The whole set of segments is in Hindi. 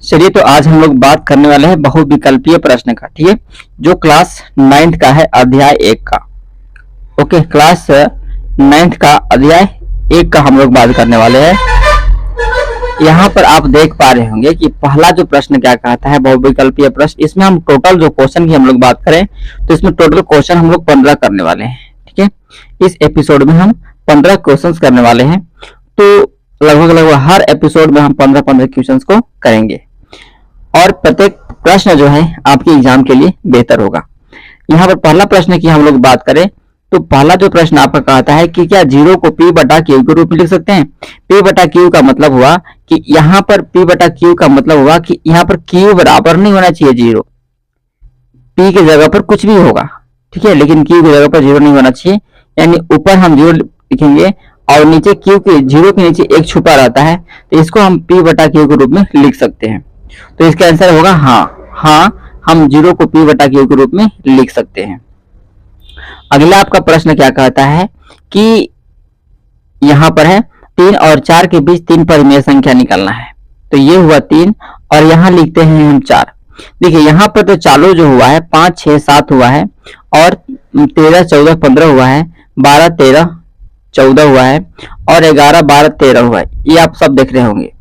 चलिए, तो आज हम लोग बात करने वाले हैं बहुविकल्पीय प्रश्न का। ठीक है, जो क्लास 9th का है, अध्याय 1 का। ओके, क्लास 9th का अध्याय 1 का हम लोग बात करने वाले हैं। यहाँ पर आप देख पा रहे होंगे कि पहला जो प्रश्न क्या कहता है, बहुविकल्पीय प्रश्न। इसमें हम टोटल जो क्वेश्चन की हम लोग बात करें तो इसमें टोटल क्वेश्चन हम लोग 15 करने वाले हैं। ठीक है, इस एपिसोड में हम 15 क्वेश्चन करने वाले हैं। तो लगभग हर एपिसोड में हम 15 क्वेश्चन को करेंगे और प्रत्येक प्रश्न जो है आपके एग्जाम के लिए बेहतर होगा। यहाँ पर पहला प्रश्न की हम लोग बात करें तो पहला जो प्रश्न आपका कहता है कि क्या जीरो को p बटा क्यू के रूप में लिख सकते हैं। p बटा क्यू का मतलब हुआ कि यहाँ पर p बटा क्यू का मतलब हुआ कि यहाँ पर q बराबर नहीं होना चाहिए जीरो। p की जगह पर कुछ भी होगा, ठीक है, लेकिन q की जगह पर जीरो नहीं होना चाहिए। यानी ऊपर हम जीरो लिखेंगे और नीचे q के जीरो के नीचे एक छुपा रहता है, तो इसको हम p बटा क्यू के रूप में लिख सकते हैं। तो इसका आंसर होगा हाँ, हम जीरो को p बटा क्यू के रूप में लिख सकते हैं। अगला आपका प्रश्न क्या कहता है कि यहाँ पर है 3 और 4 के बीच 3 परिमेय संख्या निकालना है। तो ये हुआ 3 और यहाँ लिखते हैं हम 4। देखिए यहाँ पर तो चालू जो हुआ है 5 6 7 हुआ है और 13 14 15 हुआ है, 12 13 14 हुआ है और 11 12 13 हुआ है। ये आप सब देख रहे होंगे।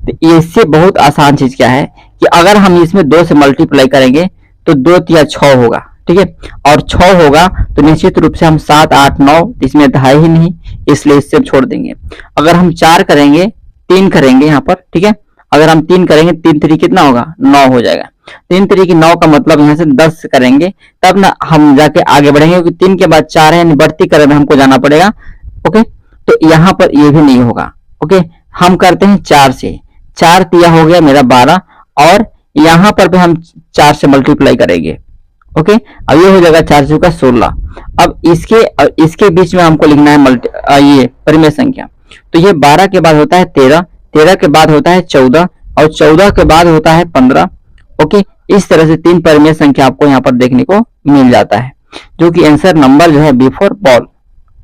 तो इससे बहुत आसान चीज क्या है कि अगर हम इसमें 2 से मल्टीप्लाई करेंगे तो 2 या 6 होगा, ठीक है, और 6 होगा तो निश्चित रूप से हम 7 8 9 इसमें तो है ही नहीं, इसलिए इससे छोड़ देंगे। अगर हम 4 करेंगे 3 करेंगे यहाँ पर, ठीक है, अगर हम 3 करेंगे 3 3 कितना होगा 9 हो जाएगा। 3 3 की 9 का मतलब यहाँ से 10 करेंगे तब ना हम जाके आगे बढ़ेंगे, क्योंकि 3 के बाद 4 है, यानी बढ़ती क्रम में हमको जाना पड़ेगा। ओके, तो यहाँ पर ये भी नहीं होगा। ओके, हम करते हैं 4 से, 4 तिया हो गया मेरा 12 और यहाँ पर भी हम 4 से मल्टीप्लाई करेंगे। ओके, अब ये हो जाएगा 4 चौका 16। अब इसके बीच में हमको लिखना है ये परिमेय संख्या। तो ये 12 के बाद होता है 13, 13 के बाद होता है 14 और 14 के बाद होता है 15। ओके, इस तरह से 3 परिमेय संख्या आपको यहाँ पर देखने को मिल जाता है, जो कि आंसर नंबर जो है बिफोर बॉल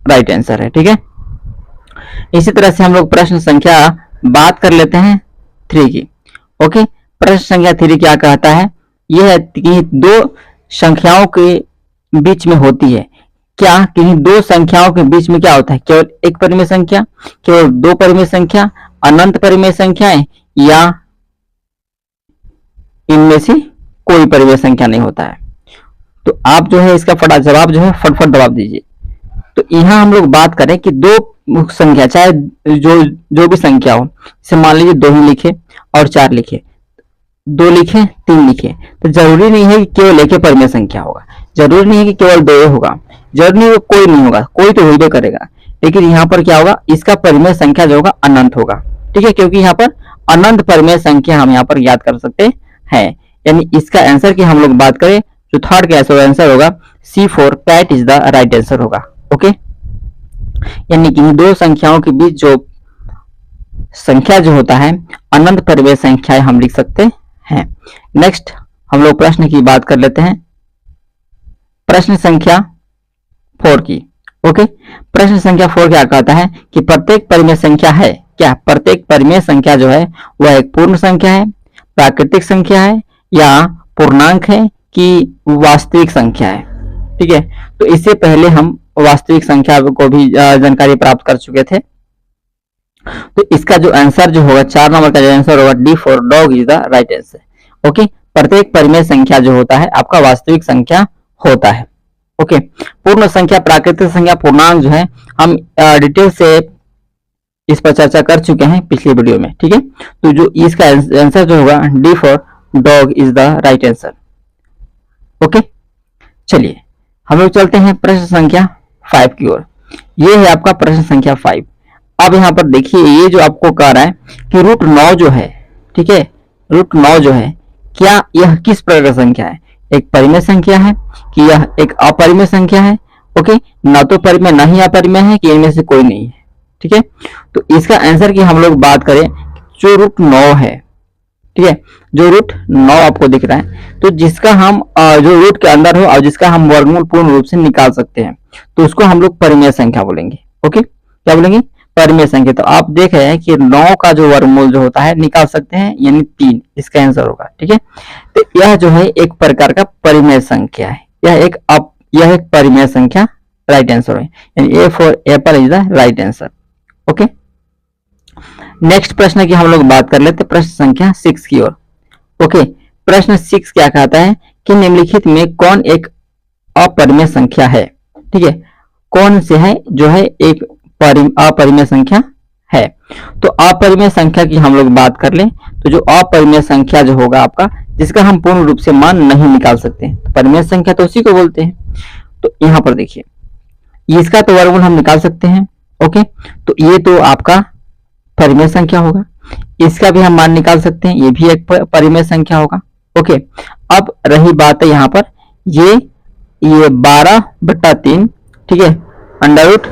राइट आंसर है। ठीक है, इसी तरह से हम लोग प्रश्न संख्या बात कर लेते हैं 3 की। ओके, प्रश्न संख्या 3 क्या कहता है, यह है कि 2 संख्याओं के बीच में होती है। क्या किन्हीं 2 संख्याओं के बीच में क्या होता है, केवल एक परिमेय संख्या, केवल 2 परिमेय संख्या, अनंत परिमेय संख्याएं, या इनमें से कोई परिमेय संख्या नहीं होता है। तो आप जो है इसका फटा जवाब जो है फटफट जवाब दीजिए। तो यहाँ हम लोग बात करें कि 2 संख्या, चाहे जो भी संख्या हो, जैसे मान लीजिए 2 ही लिखे और 4 लिखे, 2 लिखे 3 लिखे, तो जरूरी नहीं है कि केवल एक ही परिमेय संख्या होगा, जरूरी नहीं है कि केवल 2 होगा, जरूरी नहीं है कोई नहीं होगा, कोई तो होगा करेगा। लेकिन यहाँ पर क्या होगा, इसका परिमेय संख्या जो होगा अनंत होगा। ठीक है, क्योंकि यहाँ पर अनंत परिमेय संख्या हम यहाँ पर याद कर सकते हैं। यानी इसका आंसर की हम लोग बात करें, जो थर्ड का आंसर होगा C4 PAT is the right answer होगा। ओके, यानी कि 2 संख्याओं के बीच जो संख्या जो होता है अनंत परिमेय संख्याएं हम लिख सकते हैं। नेक्स्ट हम लोग प्रश्न की बात कर लेते हैं, प्रश्न संख्या 4 की। ओके, प्रश्न संख्या 4 क्या कहता है कि प्रत्येक परिमेय संख्या है, क्या प्रत्येक परिमेय संख्या जो है वह एक पूर्ण संख्या है, प्राकृतिक संख्या है, या पूर्णांक है, कि वास्तविक संख्या है। ठीक है, तो इससे पहले हम वास्तविक संख्या को भी जानकारी प्राप्त कर चुके थे। तो इसका जो आंसर जो होगा 4 नंबर का जो आंसर होगा D for dog is the right answer. Okay, प्रत्येक परिमेय संख्या जो होता है आपका वास्तविक संख्या होता है। ओके, पूर्ण संख्या, प्राकृतिक संख्या, पूर्णांक जो है हम डिटेल से इस पर चर्चा कर चुके हैं पिछली वीडियो में। ठीक है, तो जो इसका आंसर जो होगा D for dog is the right answer. Okay, चलिए हम लोग चलते हैं प्रश्न संख्या 5 की ओर। ये है आपका प्रश्न संख्या 5। अब यहाँ पर देखिए, ये जो आपको कह रहा है कि रूट 9 जो है, ठीक है, रूट 9 जो है, क्या यह किस प्रकार की संख्या है, एक परिमेय संख्या है कि यह एक अपरिमेय संख्या है। ओके, ना तो परिमेय ना ही अपरिमेय है, कि इनमें से कोई नहीं है। ठीक है, तो इसका आंसर की हम लोग बात करें, जो रूट 9 है, ठीक है, जो रूट 9 आपको दिख रहा है, तो जिसका हम जो रूट के अंदर हो और जिसका हम वर्गमूल पूर्ण रूप से निकाल सकते हैं, तो उसको हम लोग परिमेय संख्या बोलेंगे। ओके, क्या बोलेंगे, परिमेय संख्या। तो आप देख रहे हैं कि 9 का जो वर्गमूल जो होता है निकाल सकते हैं, यानी 3 इसका आंसर होगा। ठीक है, तो यह जो है एक प्रकार का परिमेय संख्या है, यह एक परिमेय संख्या राइट आंसर है, यानी ए for apple is the right answer. Okay, next प्रश्न की हम लोग बात कर लेते हैं, प्रश्न संख्या 6 की ओर। ओके, प्रश्न 6 क्या कहता है कि निम्नलिखित में कौन एक अपरिमेय संख्या है। ठीक है, कौन से है जो है एक अपरिमेय संख्या है। तो अपरिमेय संख्या की हम लोग बात कर लें तो जो अपरिमेय संख्या जो होगा आपका, जिसका हम पूर्ण रूप से मान नहीं निकाल सकते, तो परिमेय संख्या तो उसी को बोलते हैं। तो यहाँ पर देखिए, इसका तो वर्गमूल हम निकाल सकते हैं। ओके, तो ये तो आपका परिमेय संख्या होगा, इसका भी हम मान निकाल सकते हैं, ये भी एक परिमेय संख्या होगा। ओके, अब रही बात है यहाँ पर ये 12/3, ठीक है, अंडर रूट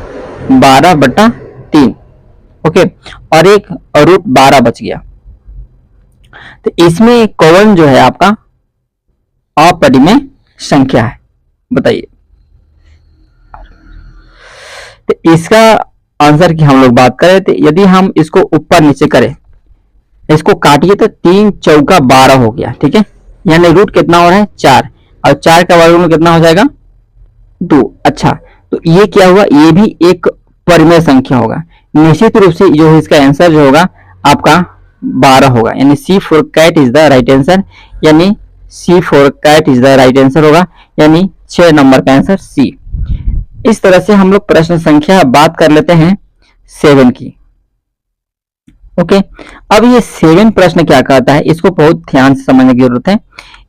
12/3। ओके, और एक रूट 12 बच गया, तो इसमें कौन जो है आपका अपरिमेय संख्या है, बताइए। तो इसका आंसर की हम लोग बात करें तो यदि हम इसको ऊपर नीचे करें, इसको काटिए तो 3 चौका 12 हो गया। ठीक है, यानी रूट कितना हो रहा है 4, और 4 का वर्गमूल कितना हो जाएगा 2। अच्छा, तो ये क्या हुआ, ये भी एक परिमेय संख्या होगा। निश्चित रूप से जो इसका आंसर जो होगा आपका 12 होगा, यानी C for cat is the right answer, यानी C for cat is the right answer होगा, यानी 6 नंबर का आंसर C। इस तरह से हम लोग प्रश्न संख्या बात कर लेते हैं 7 की। ओके, अब ये 7 प्रश्न क्या कहता है, इसको बहुत ध्यान से समझने की जरूरत है।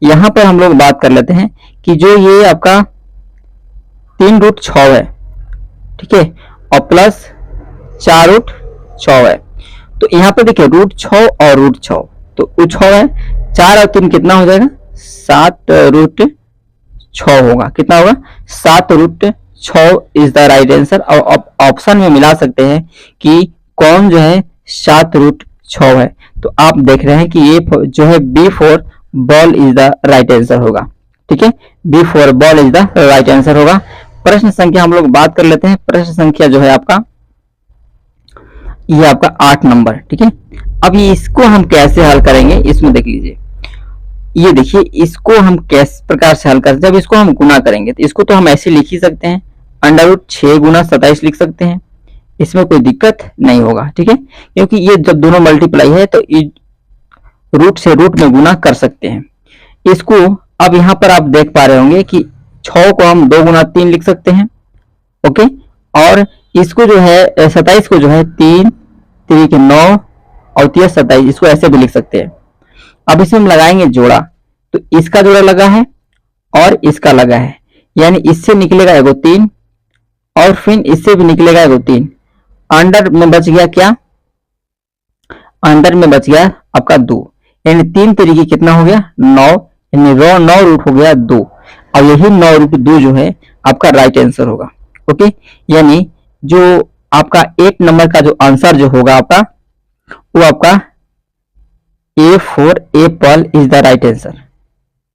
यहां पर हम लोग बात कर लेते हैं कि जो ये आपका 3√6 है, ठीक है, और प्लस 4√6 है। तो यहाँ पर देखिए √6 और √6, तो 6 है, 4 और 3 कितना हो जाएगा 7√6 होगा। कितना होगा 7√6 इज द राइट आंसर। और ऑप्शन में मिला सकते हैं कि कौन जो है 7√6 है। तो आप देख रहे हैं कि ये जो है B for ball is the right answer होगा। ठीक है, B for ball is the right answer होगा। प्रश्न संख्या हम लोग बात कर लेते हैं, प्रश्न संख्या जो है आपका ये आपका 8 नंबर। ठीक है, अब ये इसको हम कैसे हल करेंगे, इसमें देख लीजिए, ये देखिए इसको हम किस प्रकार से हल करते हैं। जब इसको हम गुना करेंगे तो इसको तो हम ऐसे लिख ही सकते हैं, √6 गुना 27 लिख सकते हैं, इसमें कोई दिक्कत नहीं होगा। ठीक है, क्योंकि ये जब दोनों मल्टीप्लाई है तो रूट से रूट में गुना कर सकते हैं इसको। अब यहाँ पर आप देख पा रहे होंगे कि 6 को हम 2 गुना 3 लिख सकते हैं। ओके, और इसको जो है 27 को जो है 3 3 के 9 और 3 27, इसको ऐसे भी लिख सकते हैं। अब इसमें हम लगाएंगे जोड़ा, तो इसका जोड़ा लगा है और इसका लगा है, यानी इससे निकलेगा एगो 3 और फिर इससे भी निकलेगा एगो 3। अंडर में बच गया क्या, अंडर में बच गया आपका 2, यानी 3 तरीके कितना हो गया 9, यानी 9 रूट हो गया 2, और यही 9√2 जो है आपका राइट आंसर होगा। ओके, यानी जो आपका 8 नंबर का जो आंसर जो होगा आपका वो आपका A for apple is the right answer.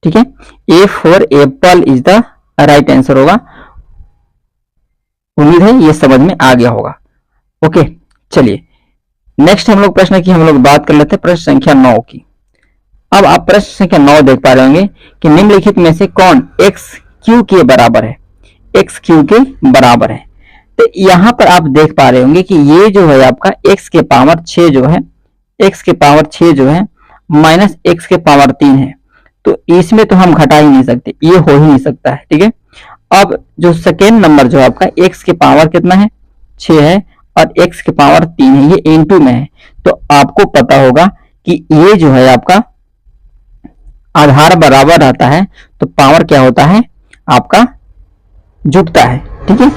ठीक है, A for apple is the right answer होगा। उम्मीद है ये समझ में आ गया होगा। ओके, चलिए नेक्स्ट हम लोग प्रश्न की हम लोग बात कर लेते हैं, प्रश्न संख्या 9 की। अब आप प्रश्न संख्या 9 देख पा रहे होंगे कि निम्नलिखित में से कौन x³ के बराबर है, x³ के बराबर है। तो यहां पर आप देख पा रहे होंगे कि ये जो है आपका x के पावर 6 जो है, x के पावर 6 जो है माइनस x के पावर 3 है, तो इसमें तो हम घटा ही नहीं सकते, ये हो ही नहीं सकता है। ठीक है, अब जो सेकेंड नंबर जो आपका x के पावर कितना है 6 है और x के पावर 3 है, ये इनटू में है, तो आपको पता होगा कि ये जो है आपका आधार बराबर रहता है तो पावर क्या होता है आपका जुड़ता है। ठीक है,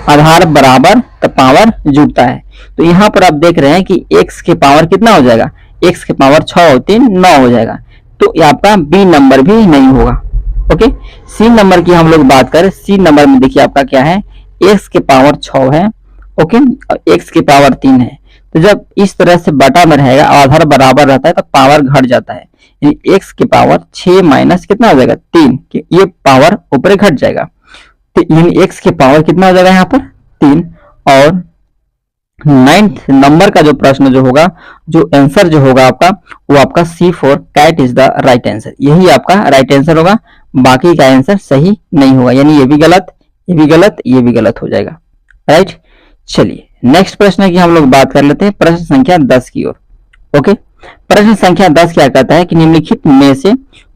आधार बराबर तो पावर जुड़ता है। तो यहाँ पर आप देख रहे हैं कि x के पावर कितना हो जाएगा, x के पावर 6 और 3 9 हो जाएगा, तो आपका B नंबर भी नहीं होगा। ओके, C नंबर की हम लोग बात करें, C नंबर में देखिए आपका क्या है, x के पावर 6 है, ओके, और x के पावर 3 है। तो जब इस तरह से बटा में रहेगा, आधार बराबर रहता है तो पावर घट जाता है, यानी x के पावर 6 माइनस कितना हो जाएगा 3, ये पावर ऊपर घट जाएगा, तो यानी x के पावर कितना हो जाएगा यहाँ पर 3, और नाइन्थ नंबर का जो प्रश्न जो होगा, जो आंसर जो होगा आपका, वो आपका C for cat is the right answer, यही आपका राइट आंसर होगा। बाकी का आंसर सही नहीं होगा, यानी ये भी गलत, ये भी गलत, ये भी गलत हो जाएगा। राइट, चलिए नेक्स्ट प्रश्न की हम लोग बात कर लेते हैं, प्रश्न संख्या 10 की ओर। ओके, प्रश्न संख्या 10 क्या कहता है कि निम्नलिखित में से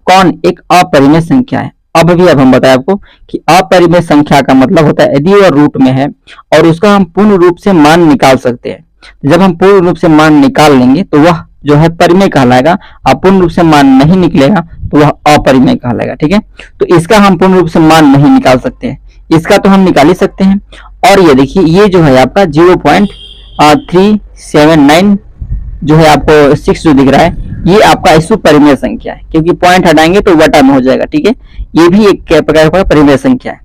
कौन एक अपरिमेय संख्या है। अब हम बताएं आपको कि अपरिमेय संख्या का मतलब होता है यदि वह रूट में है और उसका हम पूर्ण रूप से मान निकाल सकते हैं। जब हम पूर्ण रूप से मान निकाल लेंगे तो वह जो है परिमेय कहलाएगा, और पूर्ण रूप से मान नहीं निकलेगा तो वह अपरिमेय कहलाएगा। ठीक है, तो इसका हम पूर्ण रूप से मान नहीं निकाल सकते हैं, इसका तो हम निकाल ही सकते हैं। और ये देखिए, ये जो है आपका 0.379 जो है आपको 6 जो दिख रहा है, ये आपका इसको परिमेय संख्या है, क्योंकि पॉइंट हटाएंगे तो वटा में हो जाएगा। ठीक है, ये भी एक प्रकार का परिमेय संख्या है।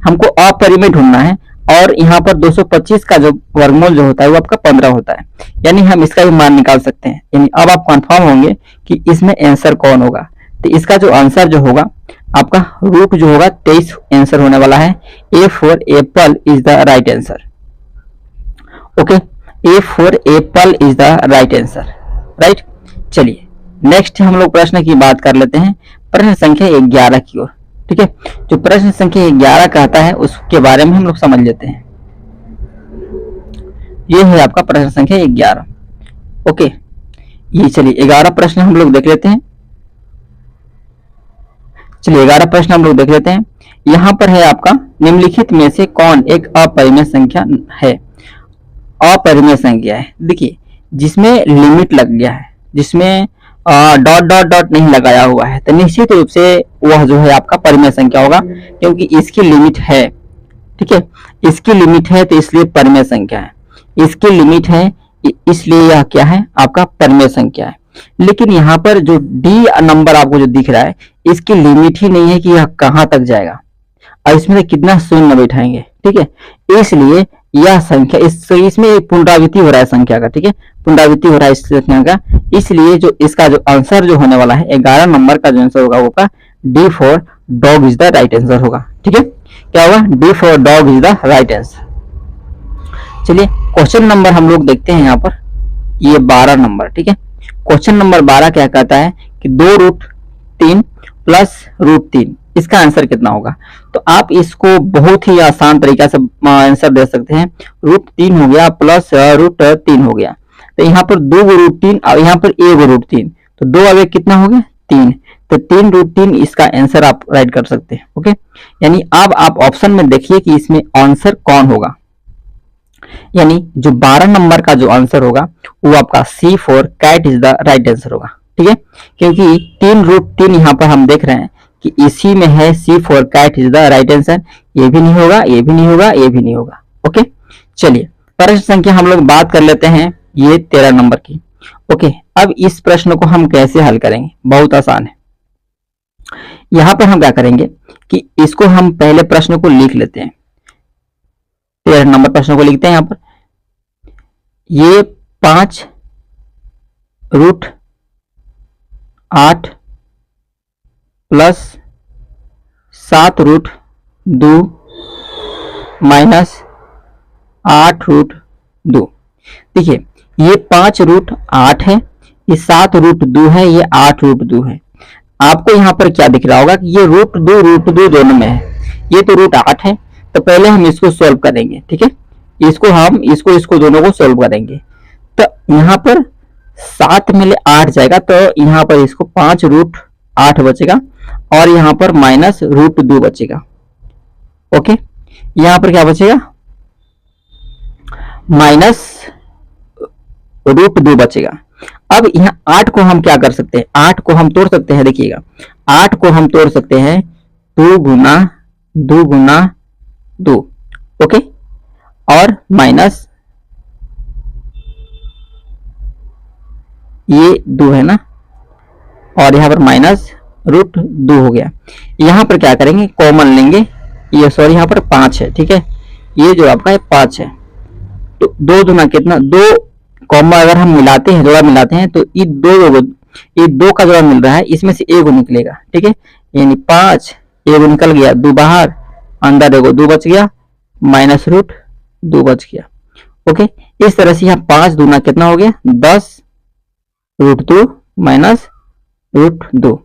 हमको अपरिमेय ढूंढना है, और यहाँ पर 225 का जो वर्गमूल जो होता है वो आपका 15 होता है, यानी हम इसका भी मान निकाल सकते हैं। यानी अब आप कंफर्म होंगे कि इसमें आंसर कौन होगा। तो इसका जो आंसर जो होगा आपका रूट जो होगा 23 आंसर होने वाला है। ए for apple is the right answer. Okay, A for apple is the right answer. Right, चलिए नेक्स्ट हम लोग प्रश्न की बात कर लेते हैं, प्रश्न संख्या 11 की ओर। ठीक है, जो प्रश्न संख्या 11 कहता है उसके बारे में हम लोग समझ लेते हैं। ये है आपका प्रश्न संख्या 11। ओके, ये चलिए 11 प्रश्न हम लोग देख लेते हैं। चलिए 11 प्रश्न हम लोग देख लेते हैं। यहां पर है आपका निम्नलिखित में से कौन एक अपरिमेय संख्या है। अपरिमेय संख्या है, देखिए जिसमें लिमिट लग गया है, जिसमें डॉट डॉट डॉट नहीं लगाया हुआ है, तो निश्चित रूप से वह जो है आपका परिमेय संख्या होगा, क्योंकि इसकी लिमिट है। ठीक है, इसकी लिमिट है तो इसलिए परिमेय संख्या है, इसकी लिमिट है इसलिए यह क्या है आपका परिमेय संख्या है। लेकिन यहाँ पर जो डी नंबर आपको जो दिख रहा है, इसकी लिमिट ही नहीं है कि यह कहां तक जाएगा, और इसमें से कितना शून्य बैठाएंगे। ठीक है, इसलिए यह संख्या इसमें एक पुनरावृत्ति हो रहा है संख्या का। ठीक है, पुनरावृत्ति हो रहा है इस संख्या का, इसलिए जो इसका जो आंसर जो होने वाला है 11 नंबर का जो आंसर होगा वो का D for dog is the right answer होगा। ठीक है, क्या होगा, D for dog is the right answer. चलिए क्वेश्चन नंबर हम लोग देखते हैं यहाँ पर, ये 12 नंबर। ठीक है, क्वेश्चन नंबर 12 क्या कहता है कि 2√3 प्लस √3, इसका आंसर कितना होगा। तो आप इसको बहुत ही आसान तरीका से आंसर दे सकते हैं। √3 हो गया प्लस √3 हो गया, तो यहाँ पर 2√3 और यहाँ पर 1√3, तो 2 अब कितना हो गया 3, तो 3√3 इसका आंसर आप राइट कर सकते हैं। ओके, यानी अब आप ऑप्शन में देखिए कि इसमें आंसर कौन होगा, यानी जो 12 नंबर का जो आंसर होगा वो आपका C for cat is the right answer होगा। ठीक है, क्योंकि 3√3 यहाँ पर हम देख रहे हैं कि इसी में है C for cat is the right answer, ये भी नहीं होगा, ये भी नहीं होगा, ये भी नहीं होगा। ओके, चलिए प्रश्न संख्या हम लोग बात कर लेते हैं, ये 13 नंबर की। ओके, अब इस प्रश्न को हम कैसे हल करेंगे, बहुत आसान है। यहां पर हम क्या करेंगे कि इसको हम पहले प्रश्न को लिख लेते हैं, 13 नंबर प्रश्न को लिखते हैं। यहां पर ये 5√8 प्लस 7√2 माइनस 8√2। देखिए ये 5√8 है, ये 7√2 है, ये 8√2 है। आपको यहाँ पर क्या दिख रहा होगा कि ये √2 दोनों में है, ये तो √8 है, तो पहले हम इसको सोल्व करेंगे। ठीक है, इसको दोनों को सोल्व करेंगे, तो यहाँ पर 7 में 8 जाएगा, तो यहाँ पर इसको 5√8 बचेगा, और यहाँ पर माइनस √2 बचेगा। ओके, यहाँ पर क्या बचेगा, माइनस √2 बचेगा। अब यहाँ 8 को हम क्या कर सकते हैं, 8 को हम तोड़ सकते हैं। देखिएगा 8 को हम तोड़ सकते हैं 2 गुना 2 गुना 2। ओके, और माइनस ये 2 है ना, और यहाँ पर माइनस √2 हो गया। यहाँ पर क्या करेंगे, कॉमन लेंगे, ये सॉरी यहाँ पर 5 है। ठीक है, ये जो आपका है 5 है, तो 2 दूना कितना, 2 कॉमा अगर हम मिलाते हैं, जोड़ा मिलाते हैं, तो ये 2 का जोड़ा मिल रहा है, इसमें से 1 निकलेगा। ठीक है, यानी 5, 1 निकल गया, 2 बाहर, अंदर 2 बच गया, माइनस √2 बच गया। ओके, इस तरह से यहाँ 5 दूना कितना हो गया 10√2 माइनस √2।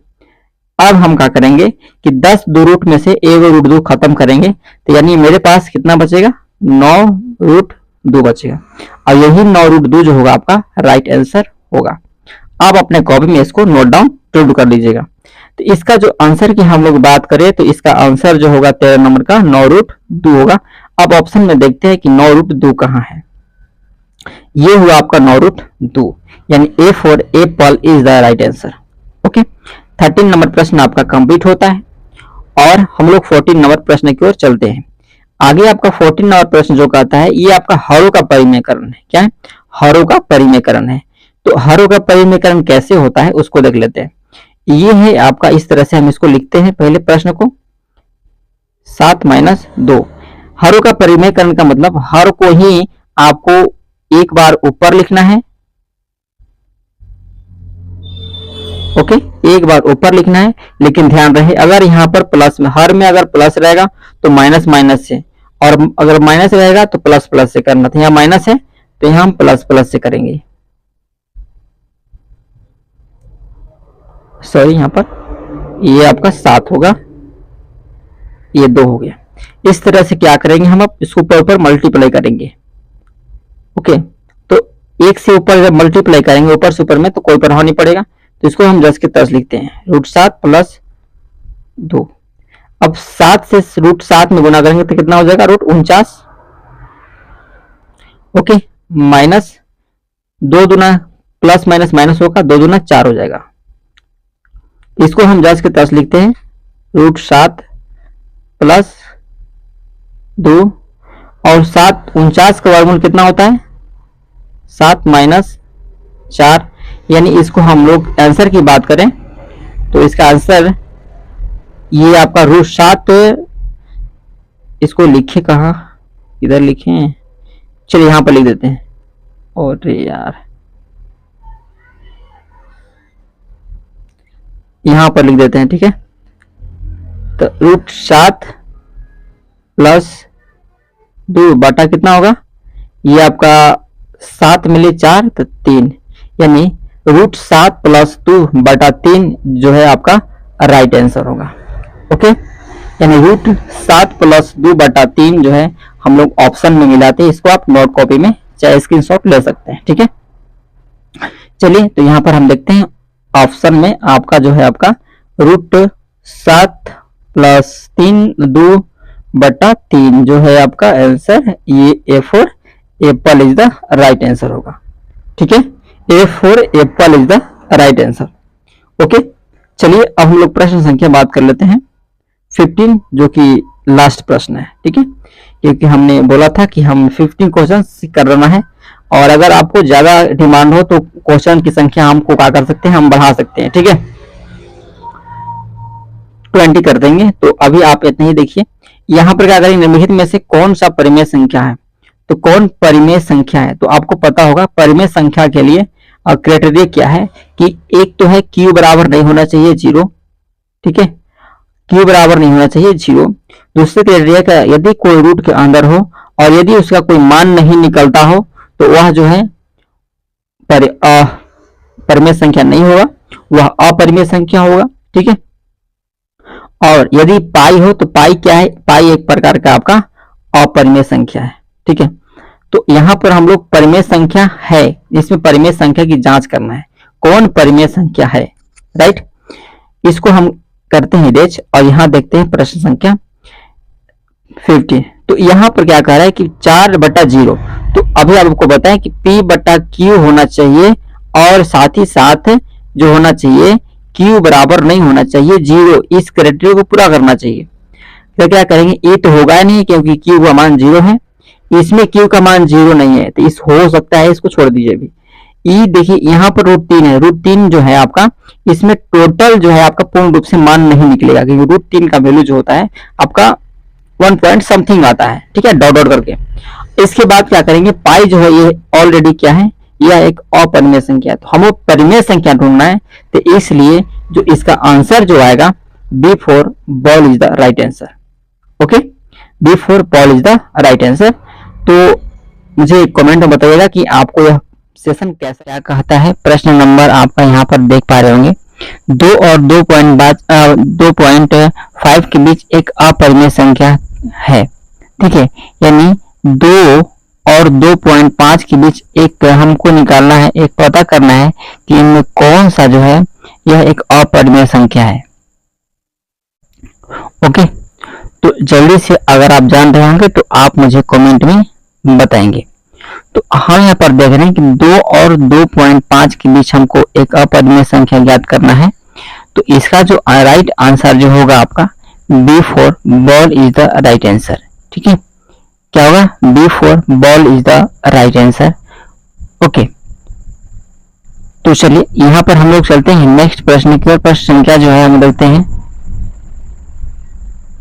अब हम क्या करेंगे कि 10 दो रूट में से एक √2 खत्म करेंगे, तो यानी मेरे पास कितना बचेगा 9√2 बचेगा, और यही 9√2 जो होगा आपका राइट आंसर होगा। आप अपने कॉपी में इसको नोट डाउन जरूर कर लीजिएगा। तो इसका जो आंसर की हम लोग बात करें तो इसका आंसर जो होगा 13 नंबर का 9√2 होगा। अब ऑप्शन में देखते हैं कि 9√2 कहाँ है। ये हुआ आपका 9√2, यानी A for apple is the right answer. Okay, 13 number प्रश्न आपका कंप्लीट होता है और हम लोग 14 नंबर प्रश्न की ओर चलते हैं। आगे आपका 14 नंबर प्रश्न जो कहता है ये आपका हरों का परिमेयकरण है। क्या है? हरों का परिमेयकरण है। तो हरों का परिमेयकरण कैसे होता है उसको देख लेते हैं। ये है आपका, इस तरह से हम इसको लिखते हैं पहले प्रश्न को 7 - 2। हरों का परिमेयकरण का मतलब हर को ही आपको एक बार ऊपर लिखना है। ओके, एक बार ऊपर लिखना है, लेकिन ध्यान रहे अगर यहाँ पर प्लस में, हर में अगर प्लस रहेगा तो माइनस माइनस से, और अगर माइनस रहेगा तो प्लस प्लस से करना था। यहाँ माइनस है तो यहाँ हम प्लस प्लस से करेंगे। सॉरी, यहाँ पर ये आपका 7 होगा, ये 2 हो गया। इस तरह से क्या करेंगे हम, अब इसको ऊपर मल्टीप्लाई करेंगे। ओके, तो एक से ऊपर जब मल्टीप्लाई करेंगे ऊपर से ऊपर में तो कोई प्रभाव नहीं पड़ेगा, तो इसको हम 10 के 10 लिखते हैं, √7 + 2। अब 7 से √7 में गुना करेंगे तो कितना हो जाएगा √49। ओके, माइनस 2 दूना प्लस माइनस माइनस होगा, 2 दूना 4 हो जाएगा। इसको हम 10 के 10 लिखते हैं, √7 + 2, और 7 49 का वर्गमूल कितना होता है 7 - 4, यानी इसको हम लोग आंसर की बात करें तो इसका आंसर ये आपका √7, इसको लिखे कहाँ, इधर लिखे, चलिए यहां पर लिख देते हैं। और यार यहां पर लिख देते हैं, ठीक है। तो √7 + 2 बटा कितना होगा, ये आपका 7 मिले 4 तो 3, यानी √7 + 2 बटा 3 जो है आपका राइट आंसर होगा। ओके, यानी √7 + 2 बटा 3 जो है हम लोग ऑप्शन में मिलाते हैं। इसको आप नोट कॉपी में चाहे स्क्रीनशॉट ले सकते हैं, ठीक है। चलिए, तो यहाँ पर हम देखते हैं ऑप्शन में आपका जो है आपका √7 + 3 2 बटा 3 जो है आपका आंसर, ये A for apple is the right answer होगा, ठीक है। A for apple is the right answer. Okay, चलिए अब हम लोग प्रश्न संख्या बात कर लेते हैं 15, जो कि लास्ट प्रश्न है, ठीक है, क्योंकि हमने बोला था कि हम 15 क्वेश्चन करना है, और अगर आपको ज्यादा डिमांड हो तो क्वेश्चन की संख्या हमको क्या कर सकते हैं, हम बढ़ा सकते हैं, ठीक है, 20 कर देंगे। तो अभी आप इतने ही देखिए, यहाँ पर क्या करेंगे, निम्नलिखित में से कौन सा परिमेय संख्या है, तो कौन परिमेय संख्या है, तो आपको पता होगा परिमेय संख्या के लिए क्राइटेरिया क्या है कि एक तो है q बराबर नहीं होना चाहिए 0, ठीक है, q बराबर नहीं होना चाहिए 0। दूसरे क्राइटेरिया का, यदि कोई रूट के अंदर हो और यदि उसका कोई मान नहीं निकलता हो तो वह जो है परिमेय संख्या नहीं होगा, वह अपरिमेय संख्या होगा, ठीक है। और यदि पाई हो तो पाई क्या है, पाई एक प्रकार का आपका अपरिमेय संख्या है, ठीक है। तो यहाँ पर हम लोग परिमेय संख्या है, इसमें परिमेय संख्या की जांच करना है, कौन परिमेय संख्या है, राइट। इसको हम करते हैं रेच, और यहाँ देखते हैं प्रश्न संख्या 15। तो यहाँ पर क्या कह रहा है कि 4/0, तो अभी आपको बताएं कि P/Q होना चाहिए, और साथ ही साथ जो होना चाहिए Q बराबर नहीं होना चाहिए 0, इस क्राइटेरिया को पूरा करना चाहिए। तो क्या करेंगे, ये तो होगा नहीं क्योंकि Q का मान 0 है, इसमें Q का मान 0 नहीं है, तो इस हो सकता है, इसको छोड़ दीजिए अभी। ई देखिए यहाँ पर √3 है, √3 जो है आपका, इसमें टोटल जो है आपका पूर्ण रूप से मान नहीं निकलेगा, क्योंकि √3 का वैल्यू जो होता है आपका 1 पॉइंट समथिंग आता है, ठीक है, डॉट डॉट करके। इसके बाद क्या करेंगे, पाई जो है ये ऑलरेडी क्या है, यह एक अपरिमेय संख्या है, तो हमें परिमेय संख्या ढूंढना है, तो इसलिए जो इसका आंसर जो आएगा B for ball is the right answer. Okay, B for ball is the right answer. तो मुझे कमेंट में बताइएगा कि आपको यह सेशन कैसा क्या कहता है। प्रश्न नंबर आपका यहाँ पर देख पा रहे होंगे, 2 और 2.5 के बीच एक अपरिमेय संख्या है, ठीक है। यानी 2 और 2.5 के बीच एक हमको निकालना है, एक पता करना है कि इनमें कौन सा जो है यह एक अपरिमेय संख्या है। ओके, तो जल्दी से अगर आप जान रहे होंगे तो आप मुझे कमेंट में बताएंगे। तो हम यहाँ पर देख रहे हैं कि 2 और 2.5 के बीच हमको एक अपरिमेय संख्या ज्ञात करना है। तो इसका जो राइट आंसर जो होगा आपका B4 ball is the right answer, ठीक है। क्या होगा? B4 ball is the right answer. Okay, तो चलिए यहाँ पर हम लोग चलते हैं नेक्स्ट प्रश्न की ओर। प्रश्न संख्या जो है हम देखते हैं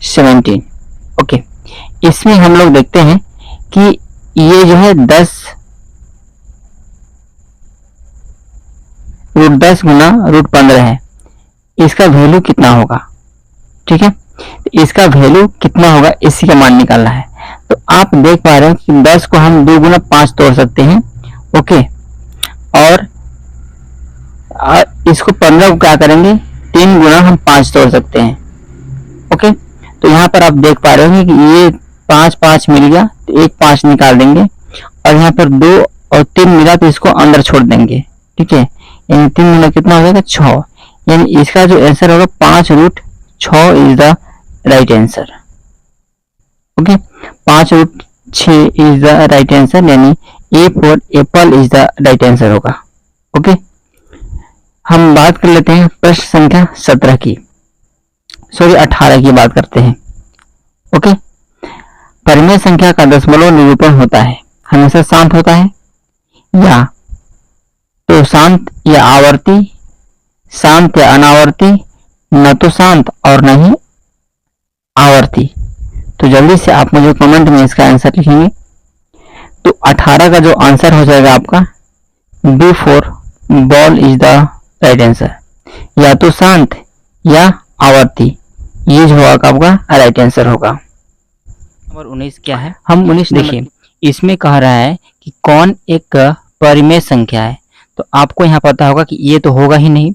17। ओके, इसमें हम लोग देखते हैं कि ये जो है 10 गुना √15 है, इसका वैल्यू कितना होगा, ठीक है। तो इसका वैल्यू कितना होगा इसी का मान निकालना है। तो आप देख पा रहे हैं कि 10 को हम 2 गुना 5 तोड़ सकते हैं, ओके। और इसको 15 को क्या करेंगे, 3 गुना हम 5 तोड़ सकते हैं, ओके। तो यहाँ पर आप देख पा रहे होंगे कि ये 5 मिल गया, तो एक 5 निकाल देंगे और यहाँ पर 2 और 3 मिला तो इसको अंदर छोड़ देंगे, ठीक है। यानी 3 गुना कितना हो जाएगा 6, यानी इसका जो आंसर होगा 5√6 is the right answer, okay. 5√6 is the right answer, यानी A for apple is the right answer होगा, ओके। हम बात कर लेते हैं प्रश्न संख्या 17 की, सॉरी 18 की बात करते हैं, ओके। परिमेय संख्या का दशमलव निरूपण होता है, हमेशा शांत होता है या तो शांत या आवर्ती, शांत या अनावर्ती, न तो शांत और न ही आवर्ती। तो जल्दी से आप मुझे कमेंट में इसका आंसर लिखेंगे। तो 18 का जो आंसर हो जाएगा आपका B4 ball is the right answer, या तो शांत या आवर्ती, ये जो होगा आपका राइट आंसर होगा। नंबर 19 क्या है? हम 19 देखिए, इसमें कह रहा है कि कौन एक परिमेय संख्या है। तो आपको यहाँ पता होगा कि ये तो होगा ही नहीं,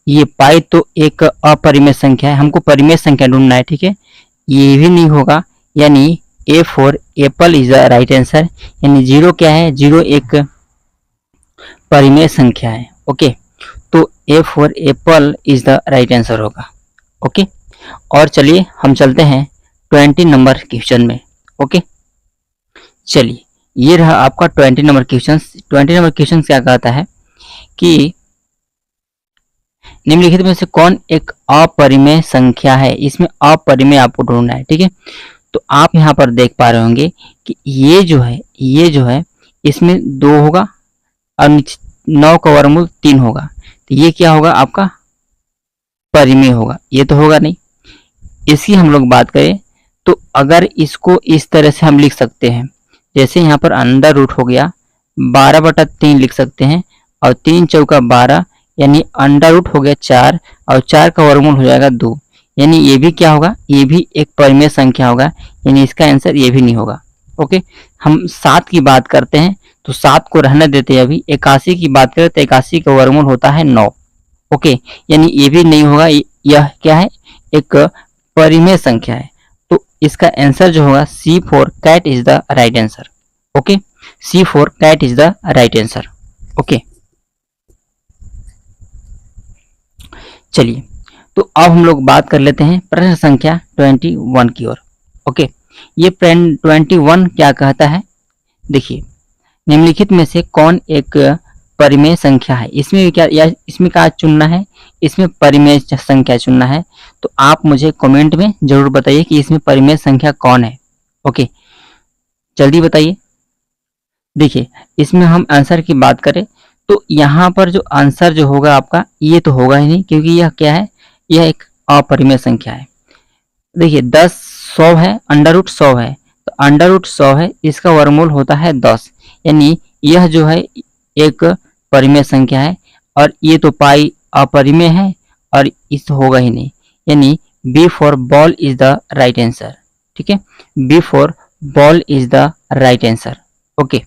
ये पाई तो एक अपरिमेय संख्या है, हमको परिमेय संख्या ढूंढना है, ठीक है। ये भी नहीं होगा, यानी A for apple is the right answer, यानी 0 क्या है, 0 एक परिमेय संख्या है, ओके। तो A for apple is the right answer होगा, ओके। और चलिए हम चलते हैं 20 नंबर क्वेश्चन में, ओके। चलिए ये रहा आपका 20 नंबर क्वेश्चन। 20 नंबर क्वेश्चन क्या कहता है कि निम्नलिखित में से कौन एक अपरिमेय संख्या है। इसमें अपरिमेय आपको ढूंढना है, ठीक है। तो आप यहाँ पर देख पा रहे होंगे कि ये जो है इसमें 2 होगा और 9 का वर्गमूल 3 होगा, तो ये क्या होगा आपका परिमेय होगा, ये तो होगा नहीं। इसकी हम लोग बात करें तो अगर इसको इस तरह से हम लिख सकते हैं, जैसे यहाँ पर अंडर रूट हो गया 12/3 लिख सकते हैं, और 3 चौका 12, यानी अंडर रूट हो गया 4, और 4 का वर्गमूल हो जाएगा 2, यानी ये भी क्या होगा, ये भी एक परिमेय संख्या होगा, यानी इसका आंसर ये भी नहीं होगा, ओके। हम 7 की बात करते हैं तो 7 को रहने देते हैं अभी। 81 की बात करें तो 81 का वर्गमूल होता है 9, ओके, यानी ये भी नहीं होगा। यह क्या है, एक परिमेय संख्या है। तो इसका आंसर जो होगा C for cat is the right answer, okay. C for cat is the right answer, okay. चलिए तो अब हम लोग बात कर लेते हैं प्रश्न संख्या 21 की ओर, ओके। ये 21 क्या कहता है, देखिए, निम्नलिखित में से कौन एक परिमेय संख्या है। इसमें क्या, या इसमें क्या चुनना है, इसमें परिमेय संख्या चुनना है। तो आप मुझे कमेंट में जरूर बताइए कि इसमें परिमेय संख्या कौन है, ओके, जल्दी बताइए। देखिए इसमें हम आंसर की बात करें तो यहाँ पर जो आंसर जो होगा आपका, ये तो होगा ही नहीं, क्योंकि यह क्या है, यह एक अपरिमेय संख्या है। देखिए 10 100 है, अंडर रूट 100 है, तो अंडर रूट 100 है, इसका वर्गमूल होता है 10, यानी यह जो है एक परिमेय संख्या है। और ये तो पाई अपरिमेय है और इस होगा ही नहीं, यानी B for ball is the right answer, ठीक है। B for ball is the right answer, okay.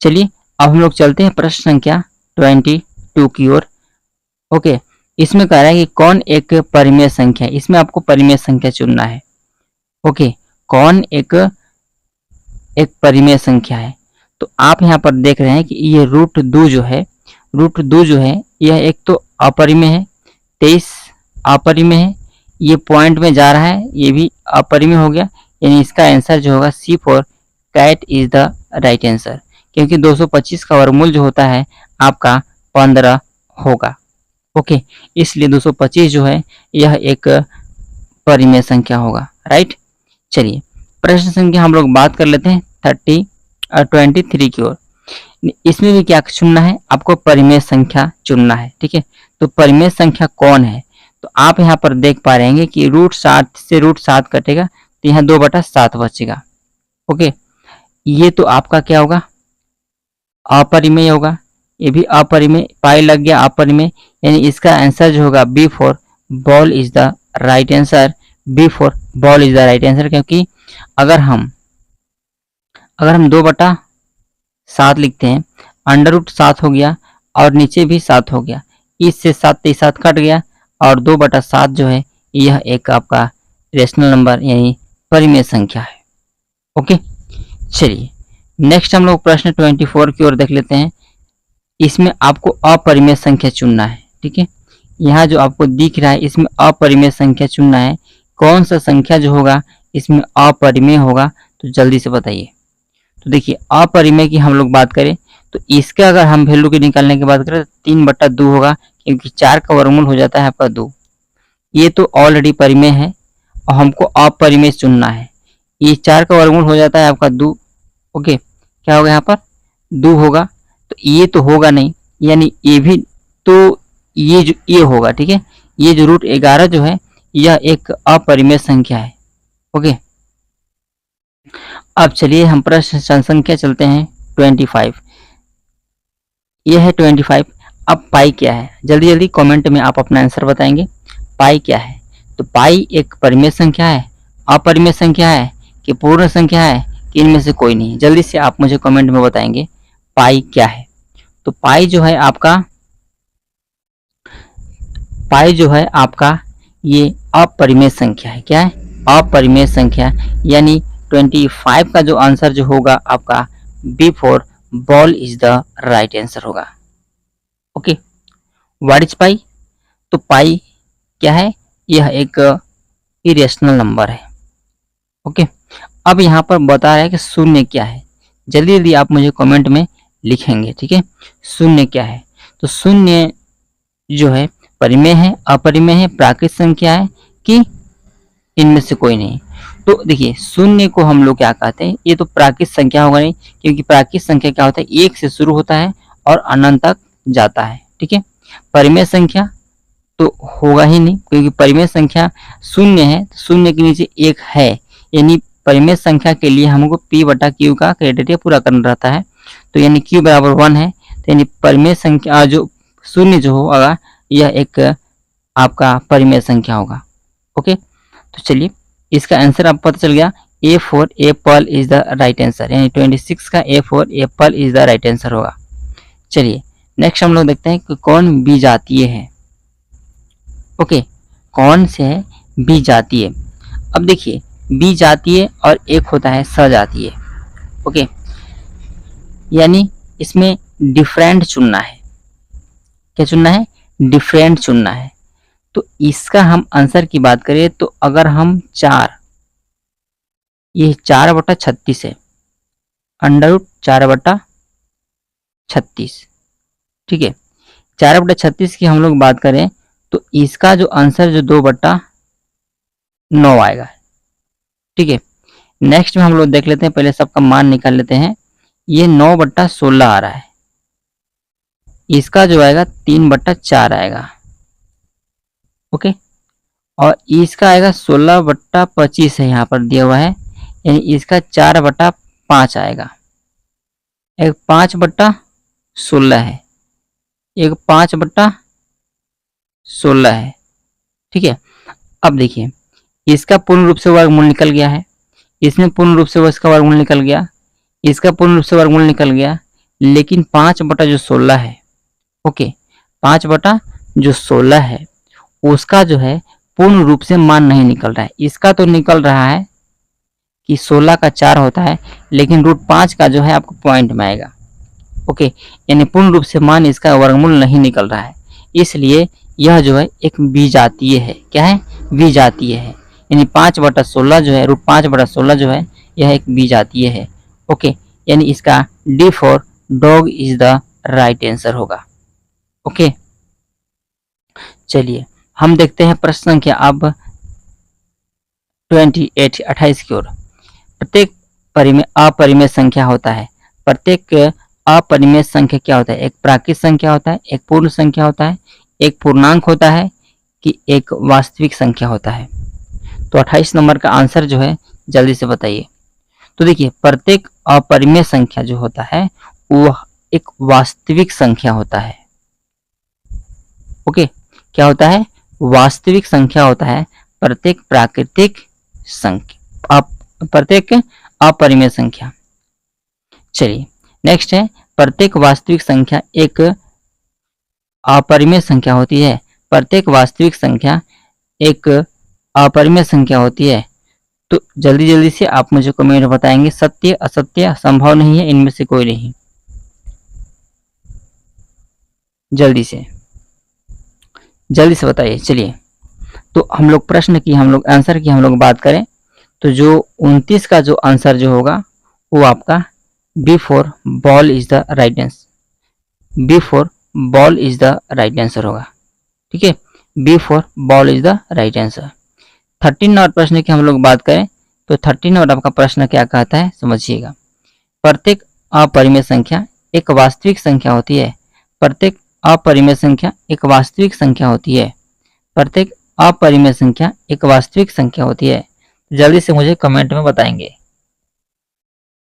चलिए अब हम लोग चलते हैं प्रश्न संख्या 22 की ओर। ओके, इसमें कह रहा है कि कौन एक परिमेय संख्या है, इसमें आपको परिमेय संख्या चुनना है। ओके, कौन एक परिमेय संख्या है। तो आप यहाँ पर देख रहे हैं कि ये √2 जो है, √2 जो है यह एक तो अपरिमेय है, 23 अपरिमेय है, ये पॉइंट में जा रहा है, ये भी अपरिमेय हो गया, यानी इसका आंसर जो होगा C for cat is the right answer, क्योंकि 225 का वर्गमूल जो होता है आपका 15 होगा। ओके, इसलिए 225 जो है यह एक परिमेय संख्या होगा, राइट। चलिए प्रश्न संख्या हम लोग बात कर लेते हैं 23 की ओर। इसमें भी क्या चुनना है, आपको परिमेय संख्या चुनना है, ठीक है। तो परिमेय संख्या कौन है, तो आप यहाँ पर देख पा रहे हैं कि √7 से √7 कटेगा तो यहाँ 2/7 बचेगा। ओके, ये तो आपका क्या होगा, अपरिमेय होगा, ये भी अपरिमेय, पाई लग गया अपरिमेय, यानी इसका आंसर जो होगा B for ball is the right answer, B for ball is the right answer. क्योंकि अगर हम 2/7 लिखते हैं, √7 हो गया और नीचे भी 7 हो गया, इससे 7 कट गया और 2/7 जो है यह एक आपका रेशनल नंबर यानी परिमेय संख्या है। ओके, चलिए नेक्स्ट हम लोग प्रश्न 24 की ओर देख लेते हैं। इसमें आपको अपरिमेय संख्या चुनना है, ठीक है। यहाँ जो आपको दिख रहा है इसमें अपरिमेय संख्या चुनना है। कौन सा संख्या जो होगा इसमें अपरिमेय होगा, तो जल्दी से बताइए। तो देखिए अपरिमेय की हम लोग बात करें तो इसका अगर हम वैल्यू के निकालने की बात करें तो 3/2 होगा, क्योंकि 4 का वर्गमूल हो जाता है आपका 2। ये तो ऑलरेडी परिमेय है और हमको अपरिमेय चुनना है। ये 4 का वर्गमूल हो जाता है आपका 2। ओके, क्या होगा यहाँ पर 2 होगा, तो ये तो होगा नहीं, यानी ये भी, तो ये होगा, ठीक है। ये जो √11 जो है यह एक अपरिमेय संख्या है। ओके, अब चलिए हम प्रश्न संख्या चलते हैं 25। यह है 25। अब पाई क्या है, जल्दी जल्दी कमेंट में आप अपना आंसर बताएंगे। पाई क्या है, तो पाई एक परिमेय संख्या है, अपरिमेय संख्या है कि पूर्ण संख्या है कि इनमें से कोई नहीं। जल्दी से आप मुझे कमेंट में बताएंगे पाई क्या है। तो पाई जो है आपका ये अपरिमेय संख्या है। क्या है, अपरिमेय संख्या, यानी 25 का जो आंसर जो होगा आपका B for ball is the right answer होगा। ओके, व्हाट इज पाई, तो पाई क्या है, यह एक इरेशनल नंबर है। ओके, अब यहाँ पर बता रहा है कि शून्य क्या है। जल्दी जल्दी आप मुझे कमेंट में लिखेंगे, ठीक है। शून्य क्या है, तो शून्य जो है परिमेय है, अपरिमेय है, प्राकृत संख्या है कि इनमें से कोई नहीं। तो देखिए शून्य को हम लोग क्या कहते हैं, ये तो प्राकृत संख्या होगा नहीं, क्योंकि प्राकृत संख्या क्या होता है, 1 से शुरू होता है और अनंत तक जाता है, ठीक है। परिमेय संख्या तो होगा ही नहीं, क्योंकि परिमेय संख्या शून्य है, तो शून्य के नीचे 1 है, यानी परिमेय संख्या के लिए हमको P/Q का क्राइटेरिया पूरा करना रहता है। तो यानी Q बराबर 1 है, तो यानी परिमेय संख्या जो शून्य जो होगा यह एक आपका परिमेय संख्या होगा। ओके, तो चलिए इसका आंसर आपको पता चल गया, A for apple is the right answer, यानी 26 का A for apple is the right answer होगा। चलिए नेक्स्ट हम लोग देखते हैं कि कौन विजातीय है। ओके, कौन से है विजातीय। अब देखिए विजातीय और एक होता है सजातीय। ओके, यानी इसमें डिफरेंट चुनना है। क्या चुनना है, डिफरेंट चुनना है। तो इसका हम आंसर की बात करें तो अगर हम 4/36 है, √4/36, ठीक है। 4/36 की हम लोग बात करें तो इसका जो आंसर जो 2/9 आएगा, ठीक है। नेक्स्ट में हम लोग देख लेते हैं, पहले सबका मान निकाल लेते हैं। ये 9/16 आ रहा है, इसका जो आएगा 3/4 आएगा। ओके, और इसका आएगा 16/25 है, यहाँ पर दिया हुआ है, यानी इसका 4/5 आएगा। एक 5/16 है, एक 5/16 है, ठीक है। अब देखिए इसका पूर्ण रूप से वर्गमूल निकल गया है, इसमें पूर्ण रूप से इसका वर्गमूल निकल गया, इसका पूर्ण रूप से वर्गमूल निकल गया, लेकिन 5/16 है, ओके, 5/16 है उसका जो है पूर्ण रूप से मान नहीं निकल रहा है। इसका तो निकल रहा है कि 16 का 4 होता है, लेकिन √5 का जो है आपको पॉइंट में आएगा, ओके, यानी पूर्ण रूप से मान इसका वर्गमूल नहीं निकल रहा है, इसलिए यह जो है एक विजातीय है। क्या है? विजातीय है, यानी 5/16 जो है, √5/16 जो है यह एक विजातीय है, ओके, यानी इसका D for dog is the right answer होगा, ओके। चलिए हम देखते हैं प्रश्न संख्या अब 28 की ओर। प्रत्येक अपरिमेय संख्या होता है। प्रत्येक अपरिमेय संख्या क्या होता है? एक प्राकृत संख्या होता है, एक पूर्ण संख्या होता है, एक पूर्णांक होता है कि एक वास्तविक संख्या होता है। तो 28 नंबर का आंसर जो है जल्दी से बताइए। तो देखिए, प्रत्येक अपरिमेय संख्या जो होता है वह एक वास्तविक संख्या होता है, ओके। क्या होता है? वास्तविक संख्या होता है प्रत्येक प्राकृतिक संख्या, प्रत्येक अपरिमेय संख्या। चलिए नेक्स्ट है, प्रत्येक वास्तविक संख्या एक अपरिमेय संख्या होती है। प्रत्येक वास्तविक संख्या एक अपरिमेय संख्या होती है। तो जल्दी जल्दी से आप मुझे कमेंट में बताएंगे, सत्य, असत्य, संभव नहीं है, इनमें से कोई नहीं। जल्दी से बताइए। चलिए, तो हम लोग प्रश्न की, हम लोग आंसर की हम लोग बात करें तो जो 29 का जो आंसर जो होगा वो आपका B for ball is the right answer. B for ball is the right answer होगा, ठीक है। B for ball is the right answer. 13 number प्रश्न की हम लोग बात करें तो 13 नंबर आपका प्रश्न क्या कहता है समझिएगा। प्रत्येक अपरिमेय संख्या एक वास्तविक संख्या होती है। प्रत्येक अपरिमेय संख्या एक वास्तविक संख्या होती है। प्रत्येक अपरिमेय संख्या एक वास्तविक संख्या होती है। जल्दी से मुझे कमेंट में बताएंगे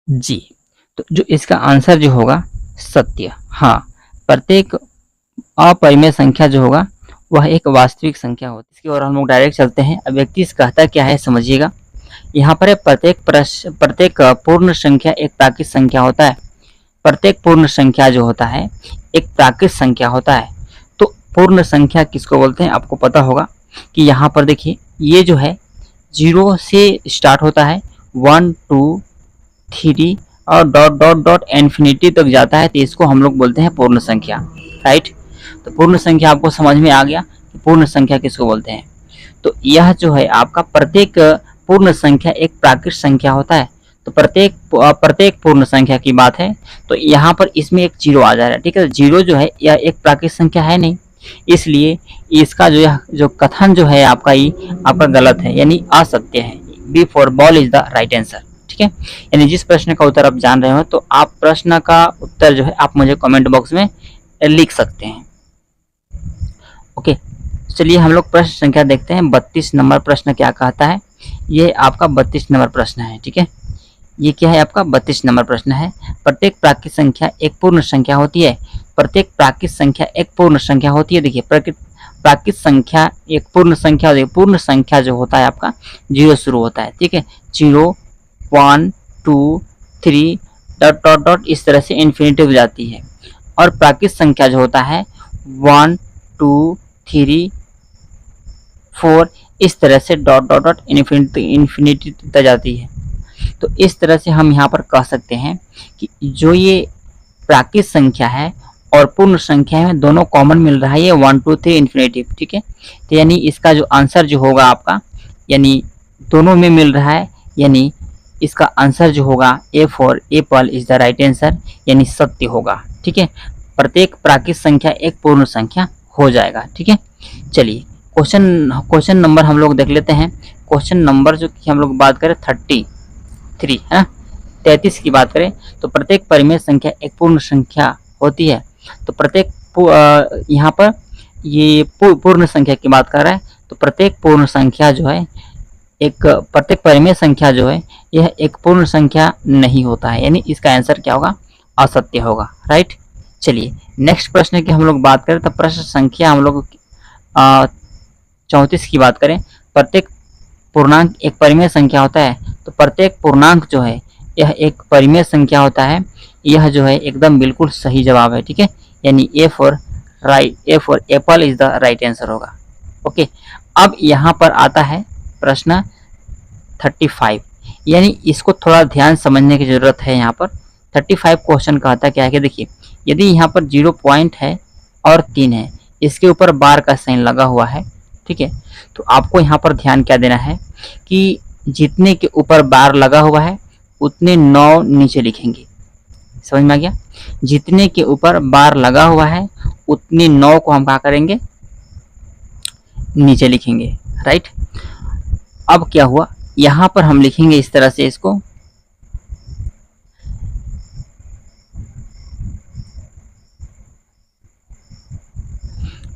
जी। तो जो इसका आंसर जो होगा सत्य, हाँ, प्रत्येक अपरिमेय संख्या जो होगा वह एक वास्तविक संख्या होती है। इसकी ओर हम लोग डायरेक्ट चलते हैं। अब व्यक्ति कहता क्या है समझिएगा। यहाँ पर प्रत्येक पूर्ण संख्या एक प्राकृत संख्या होता है। प्रत्येक पूर्ण संख्या जो होता है एक प्राकृत संख्या होता है। तो पूर्ण संख्या किसको बोलते हैं आपको पता होगा कि यहाँ पर देखिए, ये जो है 0 से स्टार्ट होता है, 1 2 3 और डॉट डॉट डॉट इन्फिनिटी तक जाता है, तो इसको हम लोग बोलते हैं पूर्ण संख्या, राइट। तो पूर्ण संख्या आपको समझ में आ गया कि पूर्ण संख्या किसको बोलते हैं। तो यह जो है आपका प्रत्येक पूर्ण संख्या एक प्राकृत संख्या होता है। तो प्रत्येक पूर्ण संख्या की बात है तो यहाँ पर इसमें एक 0 आ जा रहा है, ठीक है। 0 जो है यह एक प्राकृत संख्या है नहीं, इसलिए इसका जो कथन जो है आपका ये आपका गलत है, यानी असत्य है। B for ball is the right answer, ठीक है। यानी जिस प्रश्न का उत्तर आप जान रहे हो तो आप प्रश्न का उत्तर जो है आप मुझे कमेंट बॉक्स में लिख सकते हैं, ओके। चलिए हम लोग प्रश्न संख्या देखते हैं। 32 नंबर प्रश्न क्या कहता है। ये आपका 32 नंबर प्रश्न है, ठीक है। ये क्या है आपका 32 नंबर प्रश्न है। प्रत्येक प्राकृत संख्या एक पूर्ण संख्या होती है। प्रत्येक प्राकृत संख्या एक पूर्ण संख्या होती है। देखिए, प्राकृत संख्या एक पूर्ण संख्या होती है। पूर्ण संख्या जो होता है आपका 0 शुरू होता है, ठीक है। 0 1 2 3 डॉट डॉट डॉट इस तरह से इन्फिनिटी हो जाती है। और प्राकृत संख्या जो होता है 1 2 3 4 इस तरह से डॉट डॉट डॉट इन्फिनिटी तक जाती है। तो इस तरह से हम यहाँ पर कह सकते हैं कि जो ये प्राकृत संख्या है और पूर्ण संख्या में दोनों कॉमन मिल रहा है, ये 1 2 3 इन्फिनिटी, ठीक है। तो यानी इसका जो आंसर जो होगा आपका, यानी दोनों में मिल रहा है, यानी इसका आंसर जो होगा ए for apple is the right answer, यानी सत्य होगा, ठीक है। प्रत्येक प्राकृत संख्या एक पूर्ण संख्या हो जाएगा, ठीक है। चलिए क्वेश्चन नंबर हम लोग देख लेते हैं। क्वेश्चन नंबर जो कि हम लोग बात करें 33 है, 33 की बात करें तो प्रत्येक परिमेय संख्या एक पूर्ण संख्या होती है। तो प्रत्येक यहाँ पर ये पूर्ण संख्या की बात कर रहा है। तो प्रत्येक पूर्ण संख्या जो है प्रत्येक परिमेय संख्या जो है यह एक पूर्ण संख्या नहीं होता है, यानी इसका आंसर क्या होगा? असत्य होगा, राइट। चलिए नेक्स्ट प्रश्न की हम लोग बात करें तो प्रश्न संख्या हम लोग 34 की बात करें। प्रत्येक पूर्णांक एक परिमेय संख्या होता है। तो प्रत्येक पूर्णांक जो है यह एक परिमेय संख्या होता है, यह जो है एकदम बिल्कुल सही जवाब है। ठीक है, यानी ए for apple is the right answer होगा। ओके, अब यहाँ पर आता है प्रश्न 35, यानी इसको थोड़ा ध्यान समझने की जरूरत है। यहाँ पर 35 क्वेश्चन कहता क्या है कि देखिए, यदि यहाँ पर 0 पॉइंट है और 3 है, इसके ऊपर बार का साइन लगा हुआ है। ठीक है, तो आपको यहाँ पर ध्यान क्या देना है कि जितने के ऊपर बार लगा हुआ है उतने 9 नीचे लिखेंगे। समझ में आ गया? जितने के ऊपर बार लगा हुआ है उतने 9 को हम क्या करेंगे, नीचे लिखेंगे। राइट, अब क्या हुआ, यहाँ पर हम लिखेंगे इस तरह से इसको,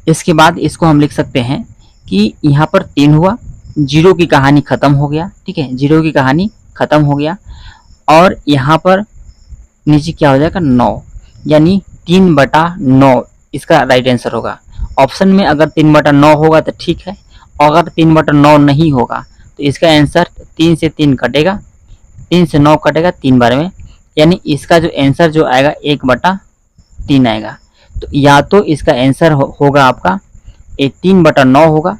इसके बाद इसको हम लिख सकते हैं कि यहाँ पर 3 हुआ, 0 की कहानी खत्म हो गया। ठीक है, 0 की कहानी खत्म हो गया, और यहाँ पर नीचे क्या हो जाएगा, 9, यानी 3/9 इसका राइट आंसर होगा। ऑप्शन में अगर 3/9 होगा तो ठीक है, अगर 3/9 नहीं होगा तो इसका आंसर 3 से 3 कटेगा, 3 से 9 कटेगा 3 बार में, यानी इसका जो आंसर जो आएगा 1/3 आएगा। तो या तो इसका आंसर होगा आपका 3/9 होगा।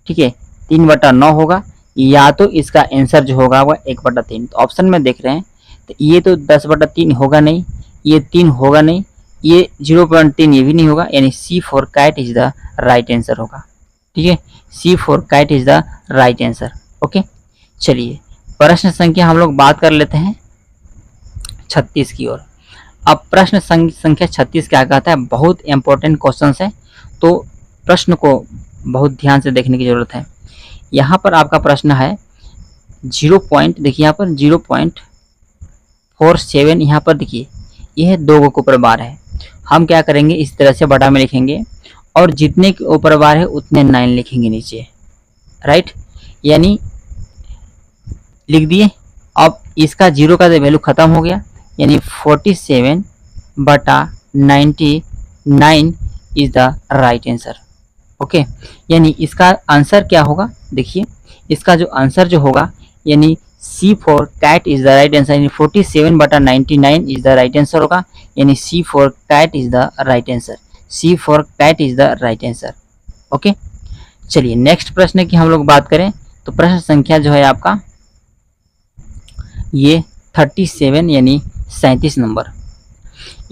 ठीक है, 3/9 होगा, या तो इसका आंसर जो होगा वह 1/3। तो ऑप्शन में देख रहे हैं तो ये तो 10/3 होगा नहीं, ये 3 होगा नहीं, ये 0.3 ये भी नहीं होगा, यानी C for cat is the right answer होगा। ठीक है, C for cat is the right answer. Okay, चलिए प्रश्न संख्या हम लोग बात कर लेते हैं 36 की ओर। अब प्रश्न संख्या 36 क्या कहता है, बहुत इंपॉर्टेंट क्वेश्चन है, तो प्रश्न को बहुत ध्यान से देखने की जरूरत है। यहाँ पर आपका प्रश्न है 0 पॉइंट, देखिए यहाँ पर 0.47, यहाँ पर देखिए यह 2 के ऊपर बार है। हम क्या करेंगे, इस तरह से बड़ा में लिखेंगे और जितने के ऊपर बार है उतने 9 लिखेंगे नीचे। राइट, यानी लिख दिए। अब इसका 0 का वैल्यू खत्म हो गया, यानी 47/99 is the right answer. Okay, यानी इसका आंसर क्या होगा, देखिए इसका जो आंसर जो होगा, यानी C for cat is the right answer, यानी 47/99 इज द राइट आंसर होगा, यानी C for cat is the right answer, C for cat is the right answer. Okay, चलिए नेक्स्ट प्रश्न की हम लोग बात करें तो प्रश्न संख्या जो है आपका ये 37 यानी 37 नंबर।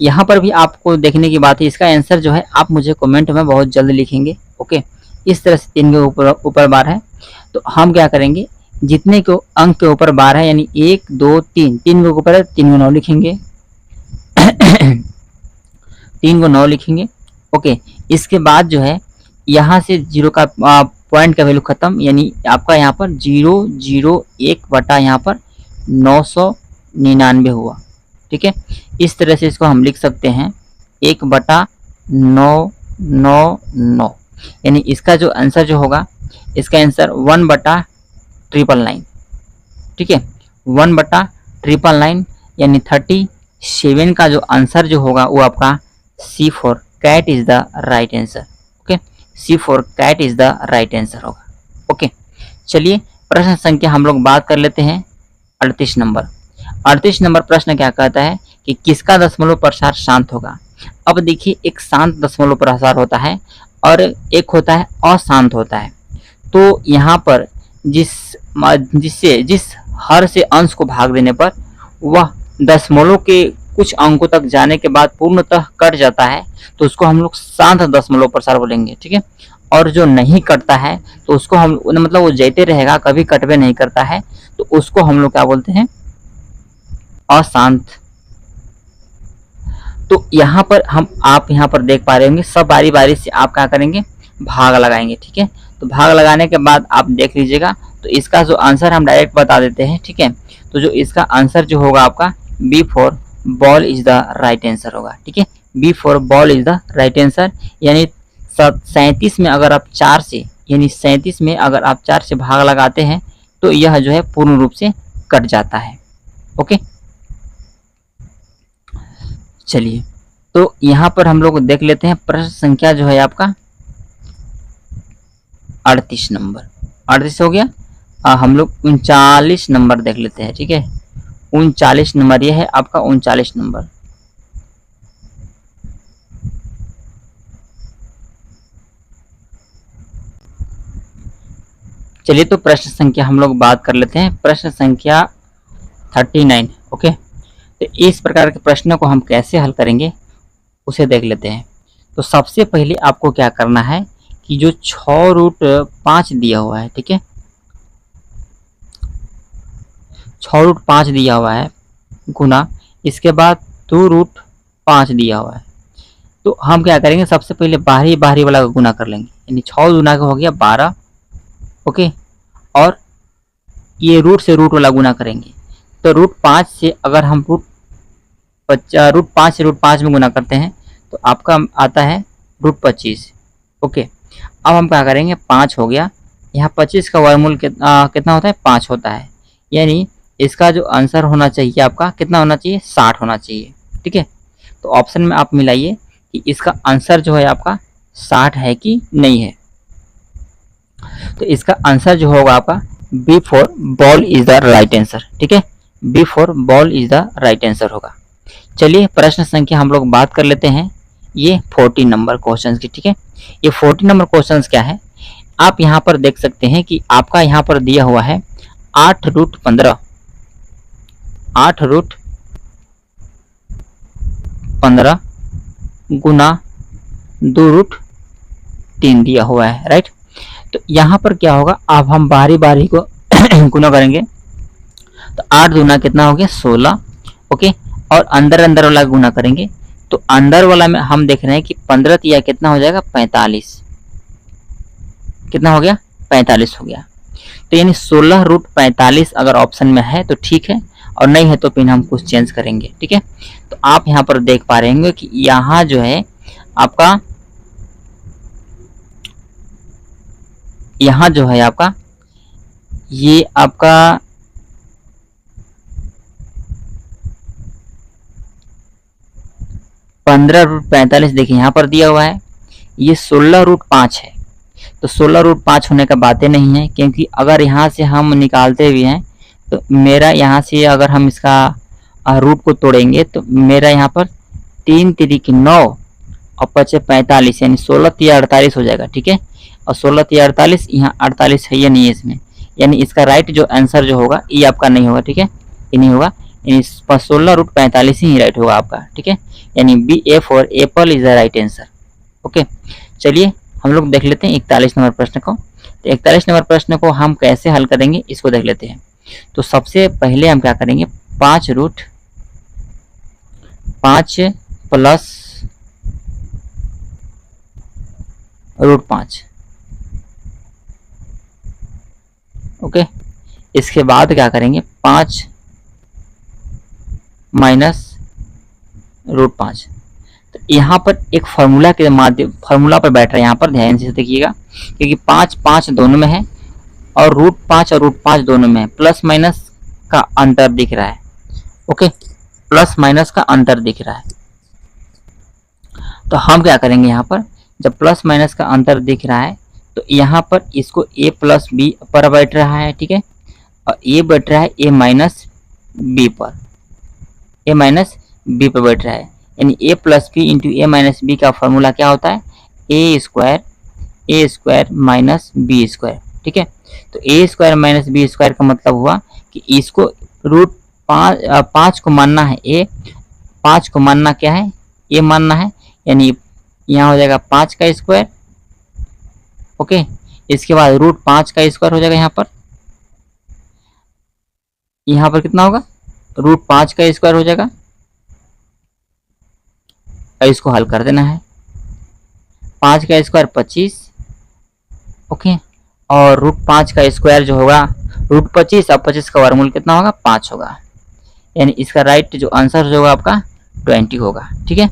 यहाँ पर भी आपको देखने की बात है, इसका आंसर जो है आप मुझे कमेंट में बहुत जल्द लिखेंगे। ओके, इस तरह से 3 के ऊपर बार है, तो हम क्या करेंगे, जितने को अंक के ऊपर बार है, यानी 1 2 3, 3 के ऊपर है 3 को 9 लिखेंगे 3 को 9 लिखेंगे। ओके, इसके बाद जो है यहाँ से 0 का पॉइंट का वैल्यू खत्म, यानी आपका यहाँ पर 001 बटा यहाँ पर 999 हुआ। ठीक है, इस तरह से इसको हम लिख सकते हैं 1/999, यानी इसका जो आंसर जो होगा, इसका आंसर 1/999। ठीक है, 1/999 यानी 37 का जो आंसर जो होगा वो आपका C for cat is the right answer. Okay, C for cat is the right answer होगा। ओके, चलिए प्रश्न संख्या हम लोग बात कर लेते हैं 38 नंबर। 38 नंबर प्रश्न क्या कहता है कि किसका दशमलव प्रसार शांत होगा। अब देखिए, एक शांत दशमलव प्रसार होता है और एक होता है अशांत होता है। तो यहाँ पर जिस हर से अंश को भाग देने पर वह दशमलव के कुछ अंकों तक जाने के बाद पूर्णतः कट जाता है, तो उसको हम लोग शांत दशमलव प्रसार बोलेंगे। ठीक है, और जो नहीं कटता है तो उसको हम मतलब वो जैते रहेगा, कभी कटवे नहीं करता है, तो उसको हम लोग क्या बोलते हैं, अशांत। तो यहाँ पर आप यहाँ पर देख पा रहे होंगे, सब बारी बारी से आप क्या करेंगे, भाग लगाएंगे। ठीक है, तो भाग लगाने के बाद आप देख लीजिएगा, तो इसका जो आंसर हम डायरेक्ट बता देते हैं। ठीक है, तो जो इसका आंसर जो होगा आपका B for ball is the right answer होगा। ठीक है, B for ball is the right answer, यानी 37 में अगर आप 4 से, यानी 37 में अगर आप 4 से भाग लगाते हैं तो यह जो है पूर्ण रूप से कट जाता है। ओके, चलिए तो यहाँ पर हम लोग देख लेते हैं प्रश्न संख्या जो है आपका 38 नंबर। 38 हो गया, हम लोग 39 नंबर देख लेते हैं। ठीक है, 39 नंबर, यह है आपका 39 नंबर। चलिए तो प्रश्न संख्या हम लोग बात कर लेते हैं, प्रश्न संख्या 39। ओके, तो इस प्रकार के प्रश्नों को हम कैसे हल करेंगे उसे देख लेते हैं। तो सबसे पहले आपको क्या करना है कि जो 6√5 दिया हुआ है, ठीक है, 6√5 दिया हुआ है गुना इसके बाद 2√5 दिया हुआ है, तो हम क्या करेंगे, सबसे पहले बाहरी बाहरी वाला का गुना कर लेंगे, यानी 6 गुना का हो गया 12। ओके, और ये रूट से रूट वाला गुना करेंगे, तो √5 से अगर हम √5 से √5 में गुना करते हैं तो आपका आता है √25। ओके, अब हम क्या करेंगे, 5 हो गया, यहाँ 25 का वर्गमूल कितना होता है, 5 होता है, यानी इसका जो आंसर होना चाहिए आपका कितना होना चाहिए, 60 होना चाहिए। ठीक है, तो ऑप्शन में आप मिलाइए कि इसका आंसर जो है आपका 60 है कि नहीं है। तो इसका आंसर जो होगा आपका B for ball is the right answer. ठीक है, B for ball is the right answer होगा। चलिए प्रश्न संख्या हम लोग बात कर लेते हैं, ये 40 नंबर क्वेश्चन की। ठीक है, ये 40 नंबर क्वेश्चन क्या है, आप यहाँ पर देख सकते हैं कि आपका यहाँ पर दिया हुआ है 8√15, 8√15 गुना 2√3 दिया हुआ है, राइट। तो यहाँ पर क्या होगा, अब हम बारी बारी को गुना करेंगे, तो 8 दूना कितना हो गया 16। ओके, और अंदर अंदर वाला गुना करेंगे, तो अंदर वाला में हम देख रहे हैं कि 15 या कितना हो जाएगा 45, कितना हो गया 45 हो गया। तो यानी 16√45 अगर ऑप्शन में है तो ठीक है, और नहीं है तो फिर हम कुछ चेंज करेंगे। ठीक है, तो आप यहाँ पर देख पा रहे होंगे कि यहाँ जो है आपका, यहाँ जो है आपका, ये आपका 15√45 देखिए यहाँ पर दिया हुआ है, ये 16√5 है, तो 16√5 होने का बातें नहीं है, क्योंकि अगर यहाँ से हम निकालते भी हैं तो मेरा यहाँ से अगर हम इसका रूट को तोड़ेंगे तो मेरा यहाँ पर 3 3 9 और 5 45, यानी 16 3 48 हो जाएगा। ठीक है, और 16 3 48, यहाँ 48 है या नहीं है इसमें, यानी इसका राइट जो आंसर जो होगा ये आपका नहीं होगा। ठीक है, ये नहीं होगा, यानी 16√45 ही राइट होगा आपका। ठीक है, यानी B A for apple is the right answer. Okay, चलिए हम लोग देख लेते हैं 41 नंबर प्रश्न को। तो 41 नंबर प्रश्न को हम कैसे हल करेंगे इसको देख लेते हैं। तो सबसे पहले हम क्या करेंगे, 5 प्लस √5। ओके, इसके बाद क्या करेंगे, 5 माइनस √5। तो यहाँ पर एक फार्मूला के माध्यम, फार्मूला पर बैठ रहा है, यहाँ पर ध्यान से देखिएगा, क्योंकि 5 5 दोनों में है और √5 और √5 दोनों में है, प्लस माइनस का अंतर दिख रहा है। ओके, प्लस माइनस का अंतर दिख रहा है, तो हम क्या करेंगे, यहाँ पर जब प्लस माइनस का अंतर दिख रहा है तो यहाँ पर इसको a प्लस बी पर बैठ रहा है। ठीक है, और ये बैठ रहा है a माइनस बी पर, a माइनस बी पर बैठ रहा है, यानी a plus B into A minus B का फॉर्मूला क्या होता है, A square minus B square. ठीक है, तो a square minus B square का मतलब हुआ कि इसको √5 को मानना है, a 5 को मानना क्या है, a मानना है, यानी यहाँ हो जाएगा 5 का स्क्वायर। ओके, इसके बाद √5 का स्क्वायर हो जाएगा, यहाँ पर कितना होगा, √5 का स्क्वायर हो जाएगा, और इसको हल कर देना है। 5 का स्क्वायर 25। ओके, और √5 का स्क्वायर जो होगा √25, अब 25 का वर्गमूल कितना होगा, 5 होगा, यानी इसका राइट जो आंसर जो होगा आपका 20 होगा। ठीक है,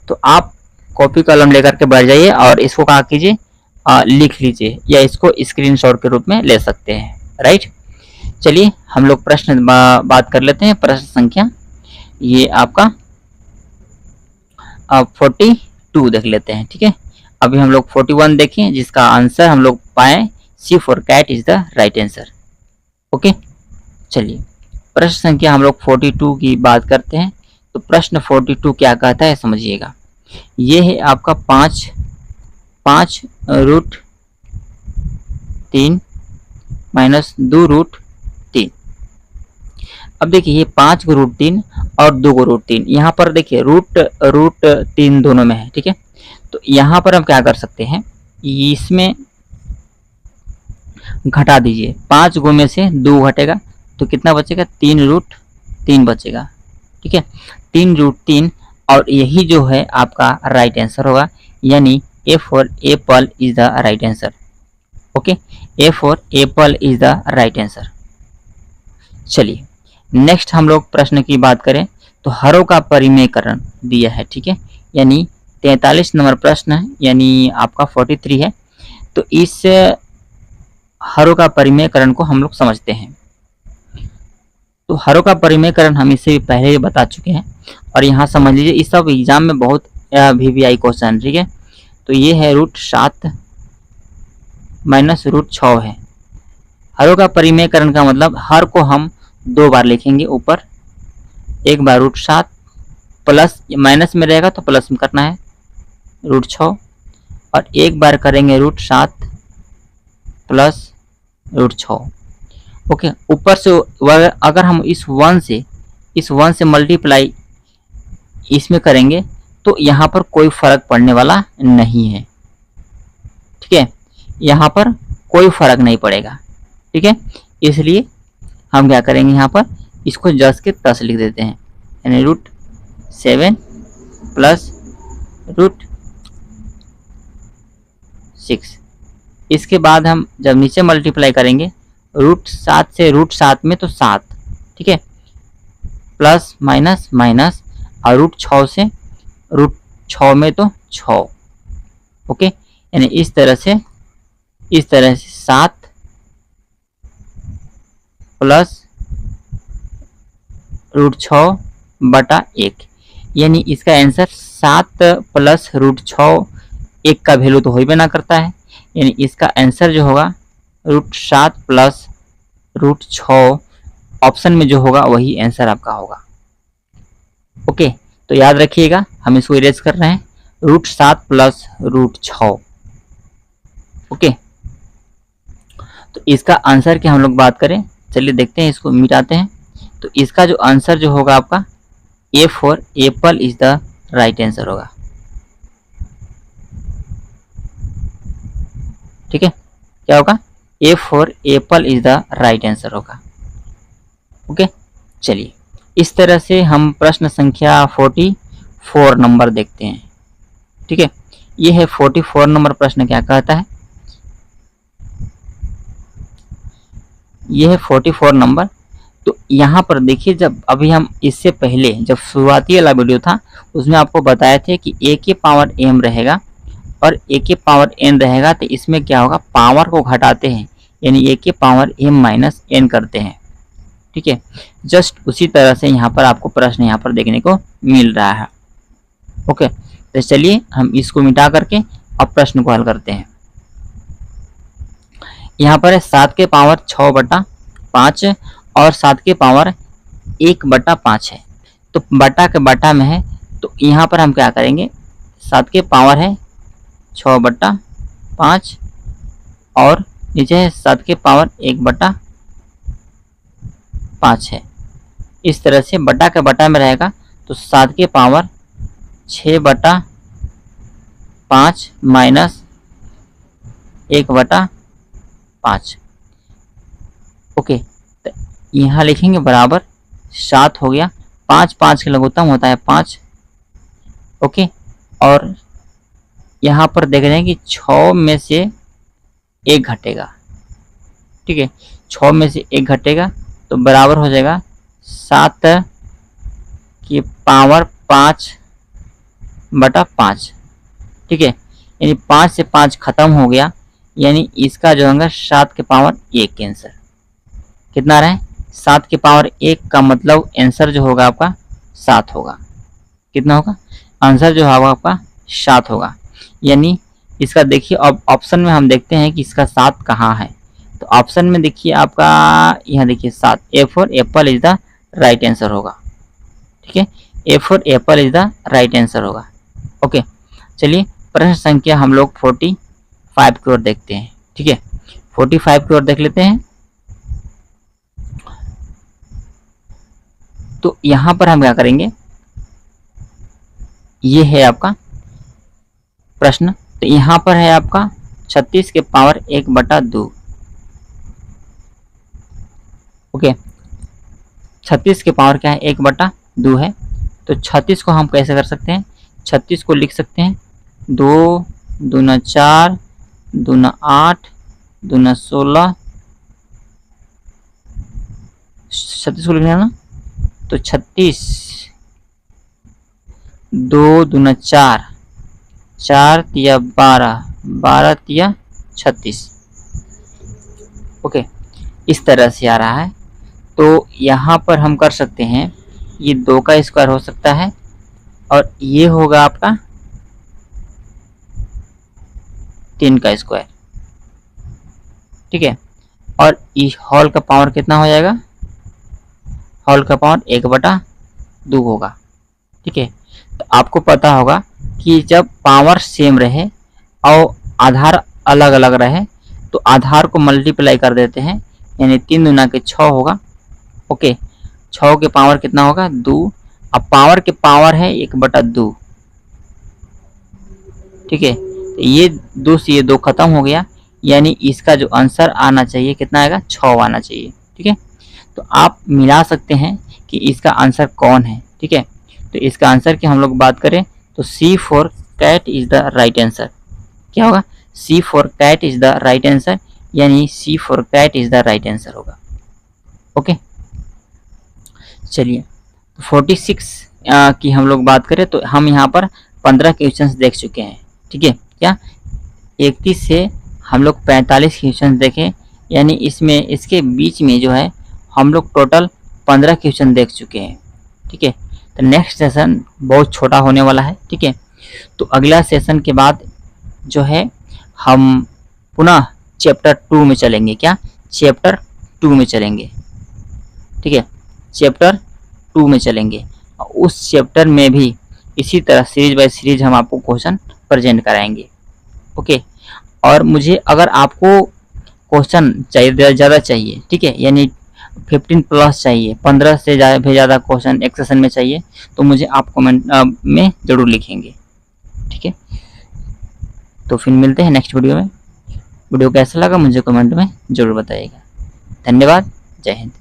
तो आप कॉपी कलम लेकर के बैठ जाइए और इसको क्या कीजिए, लिख लीजिए, या इसको स्क्रीनशॉट के रूप में ले सकते हैं, राइट। चलिए हम लोग प्रश्न बात कर लेते हैं, प्रश्न संख्या ये आपका 42 देख लेते हैं। ठीक है, अभी हम लोग 41 देखें, जिसका आंसर हम लोग पाए C for cat is the right answer. Okay, चलिए प्रश्न संख्या हम लोग 42 की बात करते हैं। तो प्रश्न 42 क्या कहता है समझिएगा, ये है आपका 5 √3 माइनस 2√3। अब देखिए ये 5 को √3 और 2 को √3, यहाँ पर देखिए रूट 3 दोनों में है, ठीक है। तो यहाँ पर हम क्या कर सकते हैं, इसमें घटा दीजिए, 5 गो में से 2 घटेगा तो कितना बचेगा, 3√3 बचेगा, ठीक है, 3√3। और यही जो है आपका राइट आंसर होगा, यानी ए for apple is the right answer. Okay, A for apple is the right answer. चलिए नेक्स्ट हम लोग प्रश्न की बात करें तो हरों का परिमेयकरण दिया है, ठीक है, यानी 43 नंबर प्रश्न है, यानी आपका 43 है। तो इस हरों का परिमेयकरण को हम लोग समझते हैं। तो हरों का परिमेयकरण हम इससे पहले ही बता चुके हैं, और यहाँ समझ लीजिए इस सब एग्जाम में बहुत VVI क्वेश्चन, ठीक है। तो ये है √7 माइनस √6 है। हरों का परिमेयकरण का मतलब हर को हम 2 बार लिखेंगे ऊपर, एक बार √7 प्लस माइनस में रहेगा तो प्लस में करना है √6, और एक बार करेंगे √7 प्लस √6। ओके, ऊपर से अगर हम इस 1 से मल्टीप्लाई इसमें करेंगे तो यहाँ पर कोई फर्क पड़ने वाला नहीं है, ठीक है, यहाँ पर कोई फर्क नहीं पड़ेगा, ठीक है। इसलिए हम क्या करेंगे, यहाँ पर इसको जस के तस लिख देते हैं, यानी √7 प्लस √6। इसके बाद हम जब नीचे मल्टीप्लाई करेंगे √7 से √7 में तो 7, ठीक है, प्लस माइनस माइनस, और √6 से √6 में तो 6। ओके, यानी इस तरह से 7 प्लस √6/1, यानी इसका आंसर 7 प्लस √6, 1 का वैल्यू तो हो ही ना करता है, यानी इसका आंसर जो होगा √7 प्लस √6, ऑप्शन में जो होगा वही आंसर आपका होगा। ओके, तो याद रखिएगा हम इसको इरेज कर रहे हैं, √7 प्लस √6। ओके, तो इसका आंसर की हम लोग बात करें, चलिए देखते हैं, इसको मिटाते हैं। तो इसका जो आंसर जो होगा आपका ए for apple is the right answer होगा, ठीक है, क्या होगा, ए for apple is the right answer होगा। ओके, चलिए इस तरह से हम प्रश्न संख्या 44 नंबर देखते हैं, ठीक है। ये है 44 नंबर प्रश्न, क्या कहता है, ये है 44 नंबर। तो यहाँ पर देखिए, जब अभी हम इससे पहले जब शुरुआती वाला वीडियो था उसमें आपको बताए थे कि a के पावर m रहेगा और a के पावर n रहेगा, तो इसमें क्या होगा, पावर को घटाते हैं, यानी a के पावर m माइनस n करते हैं, ठीक है। जस्ट उसी तरह से यहाँ पर आपको प्रश्न यहाँ पर देखने को मिल रहा है। ओके, तो चलिए हम इसको मिटा करके अब प्रश्न को हल करते हैं। यहाँ पर है 7 के पावर 6/5 और 7 के पावर 1/5 है, तो बटा के बटा में है, तो यहाँ पर हम क्या करेंगे, 7 के पावर है 6/5 और नीचे है 7 के पावर 1/5 है, इस तरह से बटा के बटा में रहेगा, तो 7 के पावर 6/5 माइनस 1/5। ओके, तो यहाँ लिखेंगे बराबर 7 हो गया, 5 के लघुत्तम होता है 5। ओके, और यहाँ पर देख रहे हैं कि 6 में से 1 घटेगा, ठीक है, 6 में से 1 घटेगा तो बराबर हो जाएगा 7 की पावर 5/5, ठीक है, यानी 5 से 5 खत्म हो गया, यानी इसका जो होगा 7 के पावर 1 के आंसर कितना रहे, 7 के पावर 1 का मतलब आंसर जो होगा आपका 7 होगा, कितना होगा, आंसर जो होगा आपका 7 होगा। यानी इसका देखिए, अब ऑप्शन में हम देखते हैं कि इसका 7 कहाँ है, तो ऑप्शन में देखिए आपका यहाँ देखिए 7, ए for apple is the right answer होगा, ठीक है, ए for apple is the right answer होगा। ओके, चलिए प्रश्न संख्या हम लोग 45 की ओर देखते हैं, ठीक है, 45 की ओर देख लेते हैं। तो यहाँ पर हम क्या करेंगे, ये है आपका प्रश्न। तो यहाँ पर है आपका 36 के पावर 1/2। ओके, 36 के पावर क्या है, 1/2 है। तो 36 को हम कैसे कर सकते हैं, 36 को लिख सकते हैं 2 दूना 4 दूना 8 दूना 16, 36 को लिखना है ना। तो 36 2 दूना 4, 4 तिया 12, 12 तिया 36। ओके, इस तरह से आ रहा है। तो यहाँ पर हम कर सकते हैं, ये 2 का स्क्वायर हो सकता है और ये होगा आपका 3 का स्क्वायर, ठीक है। और इस होल का पावर कितना हो जाएगा, होल का पावर 1/2 होगा, ठीक है। तो आपको पता होगा कि जब पावर सेम रहे और आधार अलग अलग रहे तो आधार को मल्टीप्लाई कर देते हैं, यानी 3 दूना के 6 होगा। ओके, 6 के पावर कितना होगा, 2। अब पावर के पावर है 1/2, ठीक है। तो ये 2 से ये 2 खत्म हो गया, यानी इसका जो आंसर आना चाहिए कितना आएगा, 6 आना चाहिए, ठीक है। तो आप मिला सकते हैं कि इसका आंसर कौन है, ठीक है। तो इसका आंसर की हम लोग बात करें तो C for cat is the right answer. क्या होगा, C for cat is the right answer, यानी C for cat is the right answer होगा। ओके, चलिए 46 की हम लोग बात करें तो हम यहाँ पर 15 क्वेश्चंस देख चुके हैं, ठीक है। क्या 31 से हम लोग 45 क्वेश्चन देखें, यानी इसमें इसके बीच में जो है हम लोग टोटल 15 क्वेश्चन देख चुके हैं, ठीक है। तो नेक्स्ट सेशन बहुत छोटा होने वाला है, ठीक है। तो अगला सेशन के बाद जो है हम पुनः चैप्टर 2 में चलेंगे। क्या, चैप्टर 2 में चलेंगे, ठीक है। चैप्टर 2 में चलेंगे और उस चैप्टर में भी इसी तरह सीरीज बाय सीरीज हम आपको क्वेश्चन प्रेजेंट कराएंगे। ओके, और मुझे अगर आपको क्वेश्चन चाहिए ज़्यादा चाहिए, ठीक है, यानी 15 प्लस चाहिए, 15 से ज़्यादा क्वेश्चन एक सेशन में चाहिए, तो मुझे आप कमेंट में ज़रूर लिखेंगे, ठीक है। तो फिर मिलते हैं नेक्स्ट वीडियो में। वीडियो कैसा लगा मुझे कमेंट में ज़रूर बताइएगा। धन्यवाद, जय हिंद।